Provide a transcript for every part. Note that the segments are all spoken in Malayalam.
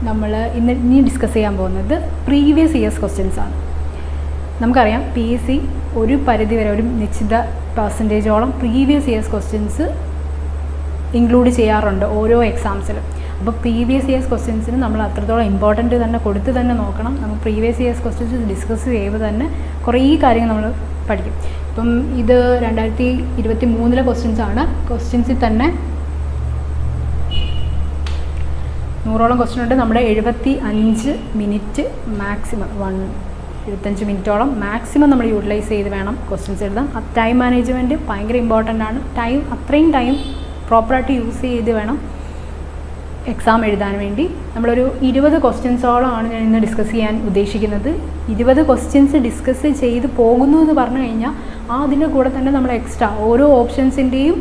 നമ്മൾ ഇനി ഡിസ്കസ് ചെയ്യാൻ പോകുന്നത് പ്രീവിയസ് ഇയേഴ്സ് ക്വസ്റ്റ്യൻസ് ആണ്. നമുക്കറിയാം PSC ഒരു പരിധിവരെ ഒരു നിശ്ചിത പെർസെൻറ്റേജോളം പ്രീവിയസ് ഇയേഴ്സ് ക്വസ്റ്റ്യൻസ് ഇൻക്ലൂഡ് ചെയ്യാറുണ്ട് ഓരോ എക്സാംസിലും. അപ്പോൾ പ്രീവിയസ് ഇയേഴ്സ് ക്വസ്റ്റ്യൻസിന് നമ്മൾ അത്രത്തോളം ഇമ്പോർട്ടൻറ്റ് തന്നെ കൊടുത്ത് തന്നെ നോക്കണം. നമുക്ക് പ്രീവിയസ് ഇയേഴ്സ് ക്വസ്റ്റ്യൻസ് ഡിസ്കസ് ചെയ്യുമ്പോൾ തന്നെ കുറേ കാര്യങ്ങൾ നമ്മൾ പഠിക്കും. ഇപ്പം ഇത് 2023 ക്വസ്റ്റ്യൻസ് ആണ്. ക്വസ്റ്റ്യൻസിൽ തന്നെ 100ഓളം ക്വസ്റ്റ്യൻ ഉണ്ട്. നമ്മുടെ 75 മിനിറ്റ് മാക്സിമം 75 മിനിറ്റോളം മാക്സിമം നമ്മൾ യൂട്ടിലൈസ് ചെയ്ത് വേണം ക്വസ്റ്റ്യൻസ് എഴുതാൻ. ടൈം മാനേജ്മെൻറ്റ് ഭയങ്കര ഇമ്പോർട്ടൻ്റ് ആണ്. അത്രയും ടൈം പ്രോപ്പറായിട്ട് യൂസ് ചെയ്ത് വേണം എക്സാം എഴുതാൻ വേണ്ടി. നമ്മളൊരു 20 ക്വസ്റ്റ്യൻസോളമാണ് ഞാൻ ഇന്ന് ഡിസ്കസ് ചെയ്യാൻ ഉദ്ദേശിക്കുന്നത്. 20 ക്വസ്റ്റ്യൻസ് ഡിസ്കസ് ചെയ്ത് പോകുന്നു എന്ന് പറഞ്ഞു കഴിഞ്ഞാൽ അതിൻ്റെ കൂടെ തന്നെ നമ്മൾ എക്സ്ട്രാ ഓരോ ഓപ്ഷൻസിൻ്റെയും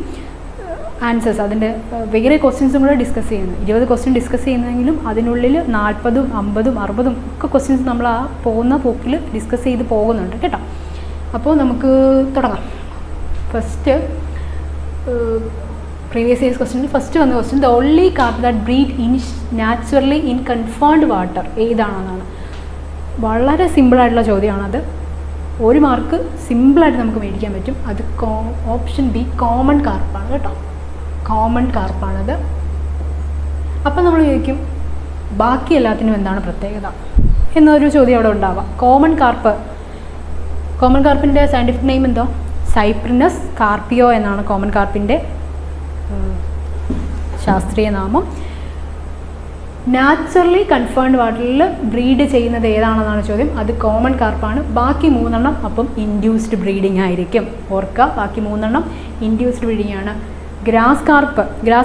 ആൻസേഴ്സ്, അതിൻ്റെ വേറെ ക്വസ്റ്റ്യൻസും കൂടെ ഡിസ്കസ് ചെയ്യുന്നു. 20 ക്വസ്റ്റ്യൻ ഡിസ്കസ് ചെയ്യുന്നെങ്കിലും അതിനുള്ളിൽ 40, 50, 60 ഒക്കെ ക്വസ്റ്റ്യൻസ് നമ്മൾ ആ പോകുന്ന പോക്കിൽ ഡിസ്കസ് ചെയ്ത് പോകുന്നുണ്ട് കേട്ടോ. അപ്പോൾ നമുക്ക് തുടങ്ങാം. First previous years question first വന്ന question, the only carp that breed naturally in confined water ഏതാണെന്നാണ്. വളരെ സിമ്പിളായിട്ടുള്ള ചോദ്യമാണത്. 1 മാർക്ക് സിമ്പിളായിട്ട് നമുക്ക് മേടിക്കാൻ പറ്റും. അത് ഓപ്ഷൻ ബി കോമൺ കാർപ്പാണ് കേട്ടോ. കോമൺ കാർപ്പാണത്. അപ്പം നമ്മൾ ചോദിക്കും ബാക്കി എല്ലാത്തിനും എന്താണ് പ്രത്യേകത എന്നൊരു ചോദ്യം അവിടെ ഉണ്ടാവാം. കോമൺ കാർപ്പിൻ്റെ സയൻറ്റിഫിക് നെയിം എന്തോ? സൈപ്രിനസ് കാർപ്പിയോ എന്നാണ് കോമൺ കാർപ്പിൻ്റെ ശാസ്ത്രീയ നാമം. നാച്ചുറലി കൺഫേൺഡ് വാട്ടറിൽ ബ്രീഡ് ചെയ്യുന്നത് ഏതാണെന്നാണ് ചോദ്യം. അത് കോമൺ കാർപ്പാണ്. ബാക്കി 3 അപ്പം ഇൻഡ്യൂസ്ഡ് ബ്രീഡിംഗ് ആയിരിക്കും. ഓർക്കുക, ബാക്കി 3 ഇൻഡ്യൂസ്ഡ് ബ്രീഡിംഗ് ആണ്. ഗ്രാസ്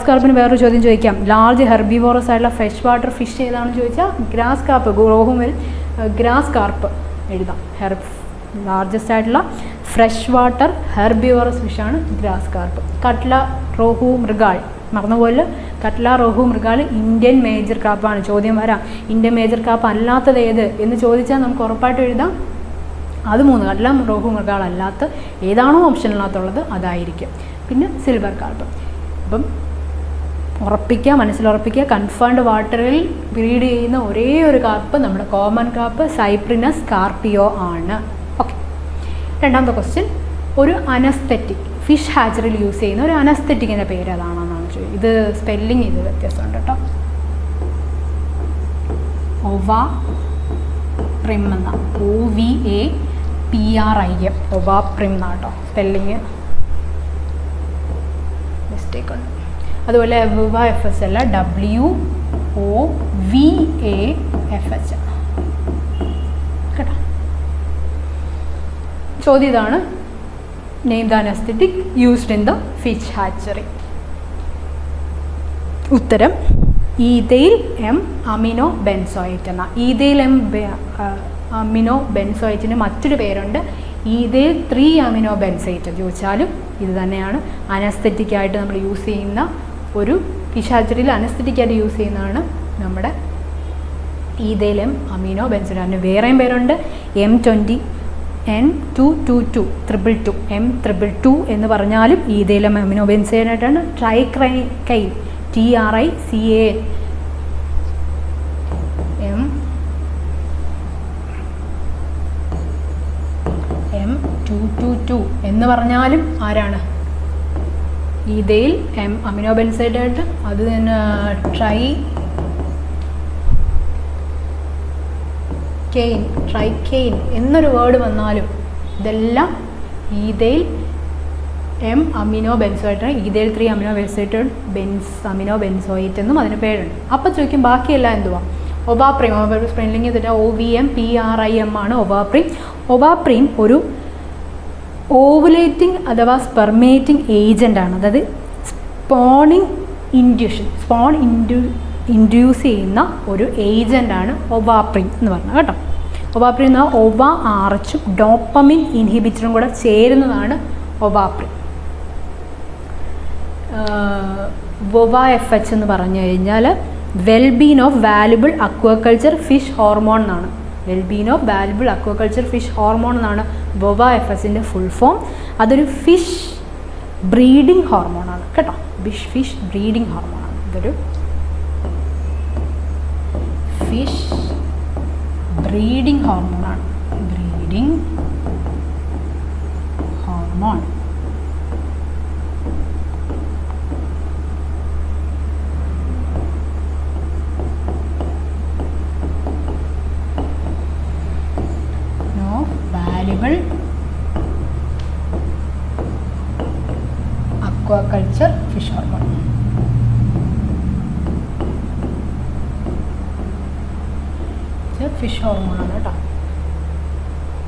കാർപ്പിന് വേറൊരു ചോദ്യം ചോദിക്കാം. ലാർജ് ഹെർബിവോറസ് ആയിട്ടുള്ള ഫ്രഷ് വാട്ടർ ഫിഷ് ഏതാണെന്ന് ചോദിച്ചാൽ ഗ്രാസ് കാർപ്പ്, റോഹുമിൽ ഗ്രാസ് കാർപ്പ് എഴുതാം. ലാർജസ്റ്റ് ആയിട്ടുള്ള ഫ്രഷ് വാട്ടർ ഹെർബിവോറസ് ഫിഷാണ് ഗ്രാസ് കാർപ്പ്. കട്ല, റോഹു, മൃഗാൾ, മറന്നുപോലെ കട്ല, റോഹു, മൃഗാൾ ഇന്ത്യൻ മേജർ കാർപ്പാണ്. ചോദ്യം വരാം, ഇന്ത്യൻ മേജർ കാർപ്പ് അല്ലാത്തത് ഏത് എന്ന് ചോദിച്ചാൽ നമുക്ക് ഉറപ്പായിട്ട് എഴുതാം അത് 3. കട്ല, റോഹു, മൃഗാൾ അല്ലാത്ത ഏതാണോ ഓപ്ഷനിനകത്തുള്ളത് അതായിരിക്കും. പിന്നെ സിൽവർ കാർപ്പ്. അപ്പം മനസ്സിലുറപ്പിക്കുക, കൺഫേൺഡ് വാട്ടറിൽ ബ്രീഡ് ചെയ്യുന്ന ഒരേ ഒരു കാർപ്പ് നമ്മുടെ കോമൺ കാർപ്പ് സൈപ്രിനസ് കാർപ്പിയോ ആണ്. ഓക്കെ. രണ്ടാമത്തെ ക്വസ്റ്റ്യൻ, ഒരു അനസ്തെറ്റിക് ഫിഷ് ഹാച്ചറിയിൽ യൂസ് ചെയ്യുന്ന ഒരു അനസ്തെറ്റിക്കിൻ്റെ പേര് അതാണെന്നാണ് ചോദിച്ചത്. ഇത് സ്പെല്ലിങ് ഇത് വ്യത്യാസമുണ്ട് കേട്ടോ. ഒവാപ്രിം എന്ന OVAPRIM ഒവാപ്രിം എന്നാണ് കേട്ടോ സ്പെല്ലിങ്. മിസ്റ്റേക്ക് ഉണ്ട്. അതുപോലെ WOVAFH അല്ല, WOVAFH കേട്ടോ. ചോദ്യം ഇതാണ്, name the anaesthetic used in the fish hatchery. ഉത്തരം ഈഥൈൽ എം അമിനോ ബെൻസോയേറ്റ് എന്ന. ഈഥൈൽ എം അമിനോ ബെൻസോയേറ്റിന് മറ്റൊരു പേരുണ്ട് ഈഥൈൽ 3 അമിനോ ബെൻസോയേറ്റ്. ചോദിച്ചാലും ഇത് തന്നെയാണ്. അനസ്തെറ്റിക്കായിട്ട് നമ്മൾ യൂസ് ചെയ്യുന്ന ഒരു ഫിഷ് ഹാച്ചറിയിൽ അനസ്തെറ്റിക്കായിട്ട് യൂസ് ചെയ്യുന്നതാണ് നമ്മുടെ ഈഥൈൽ എം അമിനോ ബെൻസോയേറ്റ്. അതിന് വേറെയും പേരുണ്ട്. M20 N222 222 M222 എന്ന് പറഞ്ഞാലും ഈഥൈൽ എം അമിനോ ബെൻസോയേറ്റാണ്. ട്രൈക്ലൈൻ TRICAN M222 എന്ന് പറഞ്ഞാലും ആരാണ്? Ethyl M amino benzoate. അത് തന്നെ ട്രൈക്കെയിൻ എന്നൊരു വേർഡ് വന്നാലും ഇതെല്ലാം ethyl M amino benzoate. Ethyl 3 amino benzoate amino benzoate എന്നും അതിന് പേരുണ്ട്. അപ്പോൾ ചോദിക്കും ബാക്കിയെല്ലാം എന്തുവാ? ഒവാപ്രിം. സ്പെല്ലിംഗ് ഇതിൻ്റെ OVMPRIM ആണ് ഒവാപ്രിം. ഒവാപ്രിം ഒരു ഓവുലേറ്റിംഗ് അഥവാ സ്പെർമേറ്റിംഗ് ഏജൻ്റ് ആണ്. അതായത് സ്പോൺ ഇൻഡ്യൂസ് ചെയ്യുന്ന ഒരു ഏജൻ്റാണ് ഒവാപ്രിം എന്ന് പറഞ്ഞത് കേട്ടോ. ഒവാപ്രിം എന്ന OVARHും ഡോപ്പമിൻ ഇൻഹിബിറ്ററും കൂടെ ചേരുന്നതാണ് ഒവാപ്രിം. WOVAFH എന്ന് പറഞ്ഞു കഴിഞ്ഞാൽ wellbeing of valuable aquaculture fish hormone എന്നാണ്. Wellbeing of valuable aquaculture fish hormone എന്നാണ് WOVAFHൻ്റെ ഫുൾ ഫോം. അതൊരു ഫിഷ് ബ്രീഡിംഗ് ഹോർമോണാണ് കേട്ടോ. ഫിഷ് ബ്രീഡിംഗ് ഹോർമോണാണ്. ഇതൊരു ഫിഷ് ബ്രീഡിംഗ് ഹോർമോണാണ്. Breeding hormone. valuable aquaculture fish hormone. Fish ഹോർമോണാണ് കേട്ടോ.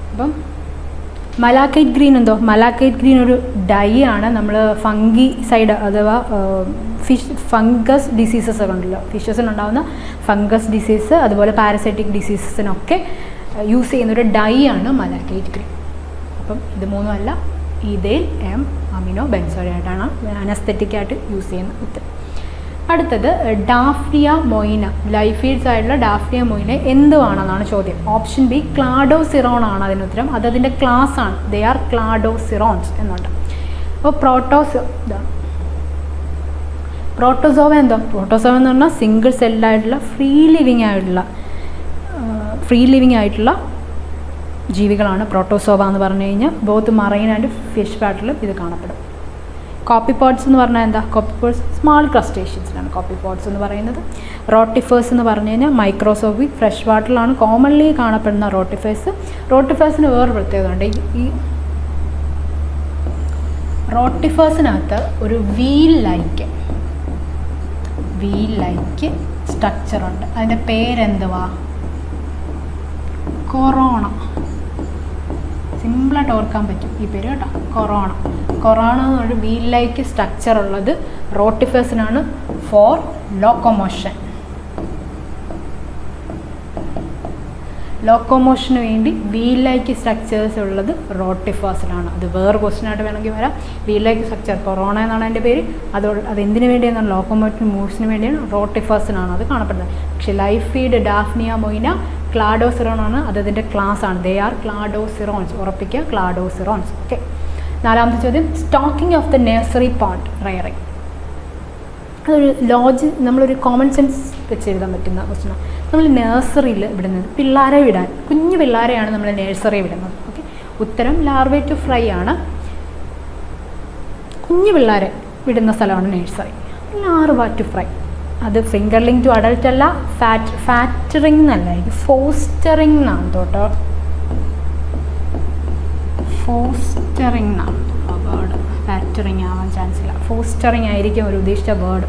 അപ്പം മലാക്കൈറ്റ് ഗ്രീൻ എന്തോ, മലാക്കൈറ്റ് ഗ്രീൻ ഒരു ഡൈ ആണ്. നമ്മൾ ഫംഗിസൈഡ് അഥവാ ഫംഗസ് ഡിസീസസ് ഒക്കെ ഉണ്ടല്ലോ, ഫിഷസിനുണ്ടാകുന്ന ഫംഗസ് ഡിസീസ് അതുപോലെ പാരസൈറ്റിക് ഡിസീസസിനൊക്കെ യൂസ് ചെയ്യുന്നൊരു ഡൈ ആണ് മലാക്കൈറ്റ് ഗ്രീൻ. അപ്പം ഇത് മൂന്നുമല്ല, ഈതേൽ എം അമിനോ ബെൻസോയേറ്റാണ് അനസ്തെറ്റിക്കായിട്ട് യൂസ് ചെയ്യുന്ന ഉത്തരം. അടുത്തത് ഡാഫ്നിയ മൊയിന, ലൈഫീഡ്സ് ആയിട്ടുള്ള ഡാഫ്നിയ മൊയിന എന്തുവാണെന്നാണ് ചോദ്യം. ഓപ്ഷൻ ബി ക്ലാഡോസിറോൺ ആണ് അതിന് ഉത്തരം. അതതിൻ്റെ ക്ലാസ് ആണ്, ദേ ആർ ക്ലാഡോസിറോൺസ് എന്നുണ്ട്. അപ്പോൾ പ്രോട്ടോസോവ എന്തോ, പ്രോട്ടോസോവ എന്ന് പറഞ്ഞാൽ സിംഗിൾ സെല്ലായിട്ടുള്ള ഫ്രീ ലിവിങ് ആയിട്ടുള്ള ജീവികളാണ് പ്രോട്ടോസോവ എന്ന് പറഞ്ഞു കഴിഞ്ഞാൽ. ബോത്ത് മറൈൻ ആൻഡ് ഫിഷ് പാട്ടിലും ഇത് കാണപ്പെടും. കോപ്പിപോഡ്സ് എന്ന് പറഞ്ഞാൽ എന്താ, കോപ്പിപോഡ്സ് സ്മാൾ ക്രസ്റ്റേഷ്യൻസിനാണ് കോപ്പിപോഡ്സ് എന്ന് പറയുന്നത്. റോട്ടിഫേഴ്സ് എന്ന് പറഞ്ഞു കഴിഞ്ഞാൽ മൈക്രോസോഫിക് ഫ്രഷ് വാട്ടറിലാണ് കോമൺലി കാണപ്പെടുന്ന റോട്ടിഫേഴ്സ്. റോട്ടിഫേഴ്സിന് വേറൊരു പ്രത്യേകത ഉണ്ട്. ഈ റോട്ടിഫേഴ്സിനകത്ത് ഒരു വീൽ ലൈക്ക് സ്ട്രക്ചറുണ്ട്. അതിൻ്റെ പേരെന്തുവാ, കൊറോണ. സിമ്പിളായിട്ട് ഓർക്കാൻ പറ്റും ഈ പേര് കേട്ടോ, കൊറോണ. കൊറോണ എന്നൊരു വീൽ ലൈക്ക് സ്ട്രക്ചർ ഉള്ളത് റോട്ടിഫേഴ്സിനാണ് ഫോർ ലോക്കോമോഷന് വേണ്ടി വീൽ ലൈക്ക് സ്ട്രക്ചേഴ്സ് ഉള്ളത് റോട്ടിഫേഴ്സിലാണ്. അത് വേറെ ക്വസ്റ്റ്യനായിട്ട് വേണമെങ്കിൽ വരാം. വീൽ ലൈക്ക് സ്ട്രക്ചർ കൊറോണ എന്നാണ് അതിൻ്റെ പേര്. അത് എന്തിനു വേണ്ടിയെന്നാണ്, ലോക്കോമോറ്റീവ് മൂവ്സിന് വേണ്ടിയാണ്, റോട്ടിഫേഴ്സിനാണ് അത് കാണപ്പെടുന്നത്. പക്ഷേ ലൈഫ് ഫീഡ് ഡാഫ്നിയ മൊയിന ക്ലാഡോസിറോൺ ആണ്, അതതിൻ്റെ ക്ലാസ് ആണ്. ദേ ആർ ക്ലാഡോസിറോൺസ്, ഉറപ്പിക്കുക ക്ലാഡോസിറോൺസ്. ഓക്കെ. നാലാമത്തെ ചോദ്യം, stocking of the nursery pond rearing. അതൊരു നമ്മളൊരു കോമൺ സെൻസ് വെച്ച് എഴുതാൻ പറ്റുന്ന ക്വസ്റ്റ്യനാണ്. നമ്മൾ നഴ്സറിയിൽ വിടുന്നത് പിള്ളേരെ വിടാൻ, കുഞ്ഞു പിള്ളേരെയാണ് നമ്മൾ നഴ്സറി വിടുന്നത്. ഓക്കെ. ഉത്തരം ലാർവേ ടു ഫ്രൈ ആണ്. കുഞ്ഞു പിള്ളേരെ വിടുന്ന സ്ഥലമാണ് നഴ്സറി. Larva to fry. അത് ഫിംഗർലിംഗ് ടു അഡൽട്ട് അല്ല, ഫാറ്ററിങ് എന്നല്ല, ഇത് ഫോസ്റ്ററിങ് എന്നാണ് കേട്ടോ. ഫോസ്റ്ററിങ് എന്നാണ് ആ വേർഡ്, ഫാറ്ററിങ് ആവാൻ ചാൻസ് ഇല്ല. ഫോസ്റ്ററിങ് ആയിരിക്കും ഒരു ഉദ്ദേശിച്ച വേർഡ്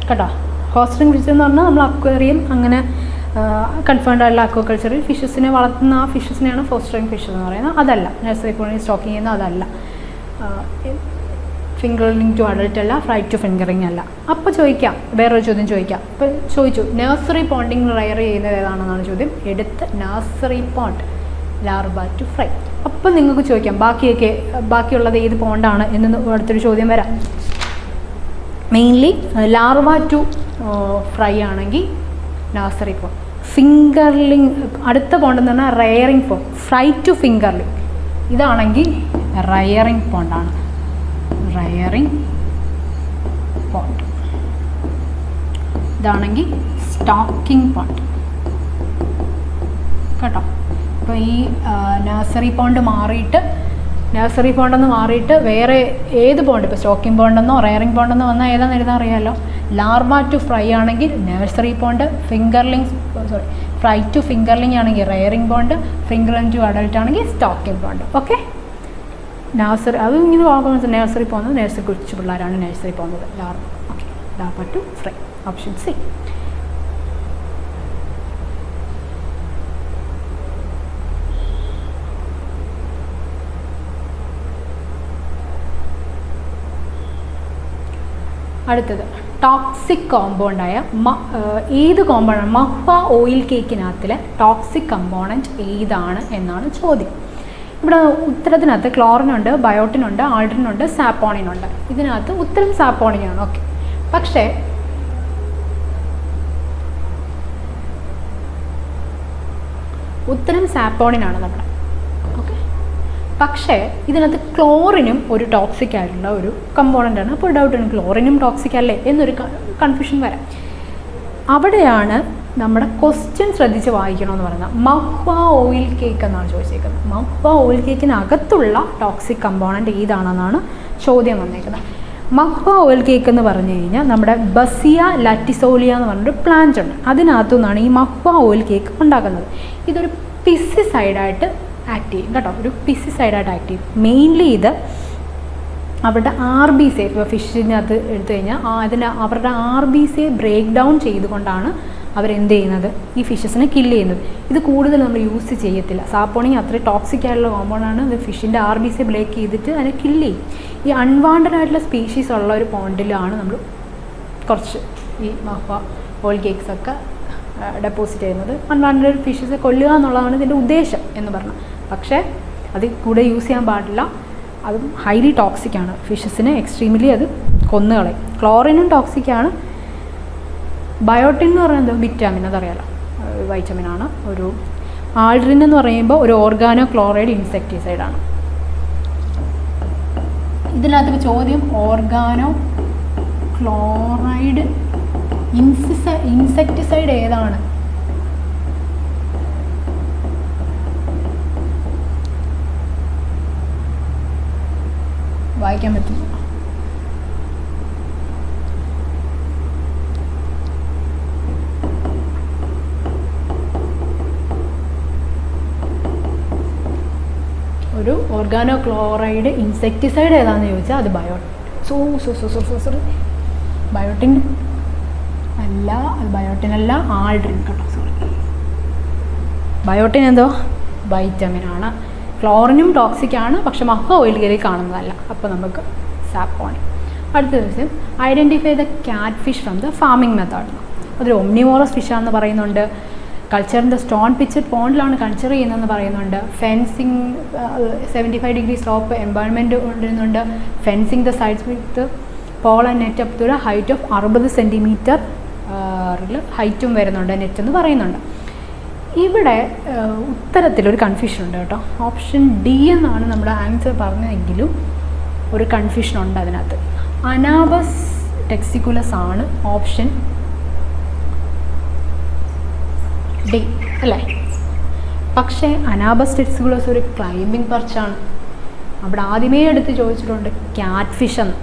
കേട്ടോ. ഫോസ്റ്ററിങ് ഫിഷ് എന്ന് പറഞ്ഞാൽ നമ്മൾ അക്വേറിയം അങ്ങനെ കൺഫേൺഡ് ആയിട്ടുള്ള അക്വാകൾച്ചറിൽ ഫിഷസിനെ വളർത്തുന്ന ആ ഫിഷസിനെയാണ് ഫോസ്റ്ററിങ് ഫിഷ് എന്ന് പറയുന്നത്. അതല്ല നഴ്സറി പോയി സ്റ്റോക്കിങ് ചെയ്യുന്ന, അതല്ല. ഫിംഗറിങ് ടു അഡൽട്ട് അല്ല, ഫ്രൈ ടു ഫിംഗറിങ് അല്ല. അപ്പോൾ ചോദിക്കാം, വേറൊരു ചോദ്യം ചോദിക്കാം. ഇപ്പോൾ ചോദിച്ചു നഴ്സറി പോണ്ടിങ് റയർ ചെയ്യുന്നത് ഏതാണെന്നാണ് ചോദ്യം. എടുത്ത് nursery pond larva to fry. അപ്പം നിങ്ങൾക്ക് ചോദിക്കാം ബാക്കിയുള്ളത് ഏത് പോണ്ടാണ് എന്ന് അടുത്തൊരു ചോദ്യം വരാം. മെയിൻലി ലാർവ ടു ഫ്രൈ ആണെങ്കിൽ നഴ്സറി പോണ്ട്. ഫിംഗർലിങ് അടുത്ത പോണ്ടെന്ന് പറഞ്ഞാൽ റയറിങ് പോണ്ട്. ഫ്രൈ ടു ഫിംഗർലിങ് ഇതാണെങ്കിൽ റയറിങ് പോണ്ടാണ്. റയറിങ് പോണ്ട്. ഇതാണെങ്കിൽ സ്റ്റോക്കിംഗ് പോണ്ട് കേട്ടോ. അപ്പോൾ ഈ നഴ്സറി പോണ്ടെന്ന് മാറിയിട്ട് വേറെ ഏത് പോണ്ട്, ഇപ്പോൾ സ്റ്റോക്കിംഗ് പോണ്ടെന്നോ റയറിങ് പോണ്ടെന്നോ വന്നാൽ ഏതാണെന്ന് എഴുതാൻ അറിയാമല്ലോ. ലാർവ ടു ഫ്രൈ ആണെങ്കിൽ നഴ്സറി പോണ്ട്, ഫ്രൈ ടു ഫിംഗർലിംഗ് ആണെങ്കിൽ റയറിങ് പോണ്ട്, ഫിംഗറിംഗ് ടു അഡൽട്ട് ആണെങ്കിൽ സ്റ്റോക്കിംഗ് പോണ്ട്. ഓക്കെ. നഴ്സറി അത് ഇങ്ങനെ വാങ്ങുന്നത് നഴ്സറി പോകുന്നത്, നഴ്സറി കൊച്ചു പിള്ളേരാണ് നഴ്സറി പോകുന്നത്. Larva. Okay. Larva to fry, option C. അടുത്തത് ടോക്സിക് കോമ്പൗണ്ടായ ഏത് കോമ്പൗണ്ടാണ്, മഹ്വ ഓയിൽ കേക്കിനകത്തിലെ ടോക്സിക് കമ്പോണൻറ്റ് ഏതാണ് എന്നാണ് ചോദ്യം. ഇവിടെ ഉത്തരത്തിനകത്ത് ക്ലോറിനുണ്ട്, ബയോട്ടിനുണ്ട്, ആൾഡറിനുണ്ട്, സാപ്പോണിനുണ്ട്. ഇതിനകത്ത് ഉത്തരം സാപ്പോണിനാണ്. ഓക്കെ. പക്ഷേ ഉത്തരം സാപ്പോണിനാണ് നമ്മുടെ. ഓക്കെ. പക്ഷേ ഇതിനകത്ത് ക്ലോറിനും ഒരു ടോക്സിക് ആയിട്ടുള്ള ഒരു കമ്പോണൻ്റാണ്. അപ്പോൾ ഡൗട്ടാണ് ക്ലോറിനും ടോക്സിക് അല്ലേ എന്നൊരു കൺഫ്യൂഷൻ വരാം. അവിടെയാണ് നമ്മുടെ ക്വസ്റ്റ്യൻ ശ്രദ്ധിച്ച് വായിക്കണമെന്ന് പറയുന്നത്. മഹ്വ ഓയിൽ കേക്ക് എന്നാണ് ചോദിച്ചേക്കുന്നത്. മഹ്വ ഓയിൽ കേക്കിനകത്തുള്ള ടോക്സിക് കമ്പോണൻറ്റ് ഏതാണെന്നാണ് ചോദ്യം വന്നേക്കുന്നത്. മഹ്വ ഓയിൽ കേക്ക് എന്ന് പറഞ്ഞു കഴിഞ്ഞാൽ നമ്മുടെ ബസിയ ലാറ്റിസോലിയ എന്ന് പറഞ്ഞൊരു പ്ലാന്റ് ഉണ്ട്. അതിനകത്തു നിന്നാണ് ഈ മഹ്വ ഓയിൽ കേക്ക് ഉണ്ടാക്കുന്നത്. ഇതൊരു പെസ്റ്റിസൈഡായിട്ട് ആക്ട് ചെയ്യും കേട്ടോ, ഒരു പെസ്റ്റിസൈഡായിട്ട് ആക്ട് ചെയ്യും. മെയിൻലി ഇത് അവരുടെ RBC, ഇപ്പോൾ ഫിഷിനകത്ത് എടുത്തു കഴിഞ്ഞാൽ അവരുടെ RBC ബ്രേക്ക് ഡൗൺ ചെയ്തുകൊണ്ടാണ് അവരെന്ത് ചെയ്യുന്നത്, ഈ ഫിഷസിനെ കില്ല് ചെയ്യുന്നത്. ഇത് കൂടുതൽ നമ്മൾ യൂസ് ചെയ്യത്തില്ല. സാപ്പോണിങ് അത്രയും ടോക്സിക് ആയിട്ടുള്ള കോമ്പൗണ്ടാണ്. ഇത് ഫിഷിൻ്റെ RBC ബ്രേക്ക് ചെയ്തിട്ട് അതിനെ കില്ല് ചെയ്യും. ഈ അൺവാണ്ടഡ് ആയിട്ടുള്ള സ്പീഷീസ് ഉള്ള ഒരു പോണ്ടിലാണ് നമ്മൾ കുറച്ച് ഈ മഹ്വ ഓയിൽ കേക്ക്സ് ഒക്കെ ഡെപ്പോസിറ്റ് ചെയ്യുന്നത്. അൺവാണ്ടഡ് ഫിഷസ് കൊല്ലുക എന്നുള്ളതാണ് ഇതിൻ്റെ ഉദ്ദേശം എന്ന് പറഞ്ഞു. പക്ഷേ അത് കൂടെ യൂസ് ചെയ്യാൻ പാടില്ല. അതും ഹൈലി ടോക്സിക്കാണ്. ഫിഷസിനെ എക്സ്ട്രീംലി അത് കൊന്നുകളയും. ക്ലോറിനും ടോക്സിക്കാണ്. ബയോട്ടിൻ എന്ന് പറയുന്നത് വിറ്റാമിൻ, അതറിയാലോ, വൈറ്റമിനാണ്. ഒരു ആൾഡ്രിൻ എന്ന് പറയുമ്പോൾ ഒരു ഓർഗാനോ ക്ലോറൈഡ് ഇൻസെക്ടിസൈഡാണ്. ഇതിനകത്ത് ചോദ്യം ഓർഗാനോ ക്ലോറൈഡ് ഇൻസെക്ടിസൈഡ് ഏതാണ്? വായിക്കാൻ പറ്റും. ഒരു ഓർഗാനോ ക്ലോറൈഡ് ഇൻസെക്ടിസൈഡ് ഏതാണെന്ന് ചോദിച്ചാൽ അത് ബയോട്ടിൻ അല്ല, അത് ബയോട്ടിൻ അല്ല, ആൾഡ്രിൻ കേട്ടോ, സോറി. ബയോട്ടിൻ എന്തോ വൈറ്റമിനാണ്. ക്ലോറിനും ടോക്സിക്കാണ്, പക്ഷെ മഹ്വ ഓയിൽ കേക്കിൽ കാണുന്നതല്ല. അപ്പോൾ നമുക്ക് സാപ്പോണി. അടുത്ത ദിവസം identify the catfish from the farming method. അതൊരു ഒംനിവോറസ് ഫിഷാണെന്ന് പറയുന്നുണ്ട്. കൾച്ചറിൻ്റെ സ്റ്റോൺ പിച്ചഡ് പോണ്ടിലാണ് കൾച്ചർ ചെയ്യുന്നതെന്ന് പറയുന്നുണ്ട്. ഫെൻസിങ് 75 ഡിഗ്രി സ്ലോപ്പ് എൻവയൺമെൻറ്റ് കൊണ്ടുവരുന്നുണ്ട്. Fencing the sides with pole and net up to the height of 60 centimetre ഹൈറ്റും വരുന്നുണ്ട് നെറ്റ് എന്ന് പറയുന്നുണ്ട്. ഇവിടെ ഉത്തരത്തിലൊരു കൺഫ്യൂഷൻ ഉണ്ട് കേട്ടോ. ഓപ്ഷൻ ഡി എന്നാണ് നമ്മുടെ ആൻസർ പറഞ്ഞതെങ്കിലും ഒരു കൺഫ്യൂഷൻ ഉണ്ട് അതിനകത്ത്. അനാബസ് ടെക്സിക്കുലസ് ആണ് ഓപ്ഷൻ ഡി അല്ലേ? പക്ഷേ അനാബസ് ടെക്സിക്കുലസ് ഒരു ക്ലൈമ്പിംഗ് പർച്ചാണ്. അവിടെ ആദ്യമേ എടുത്ത് ചോദിച്ചിട്ടുണ്ട് ക്യാറ്റ് ഫിഷ് എന്ന്.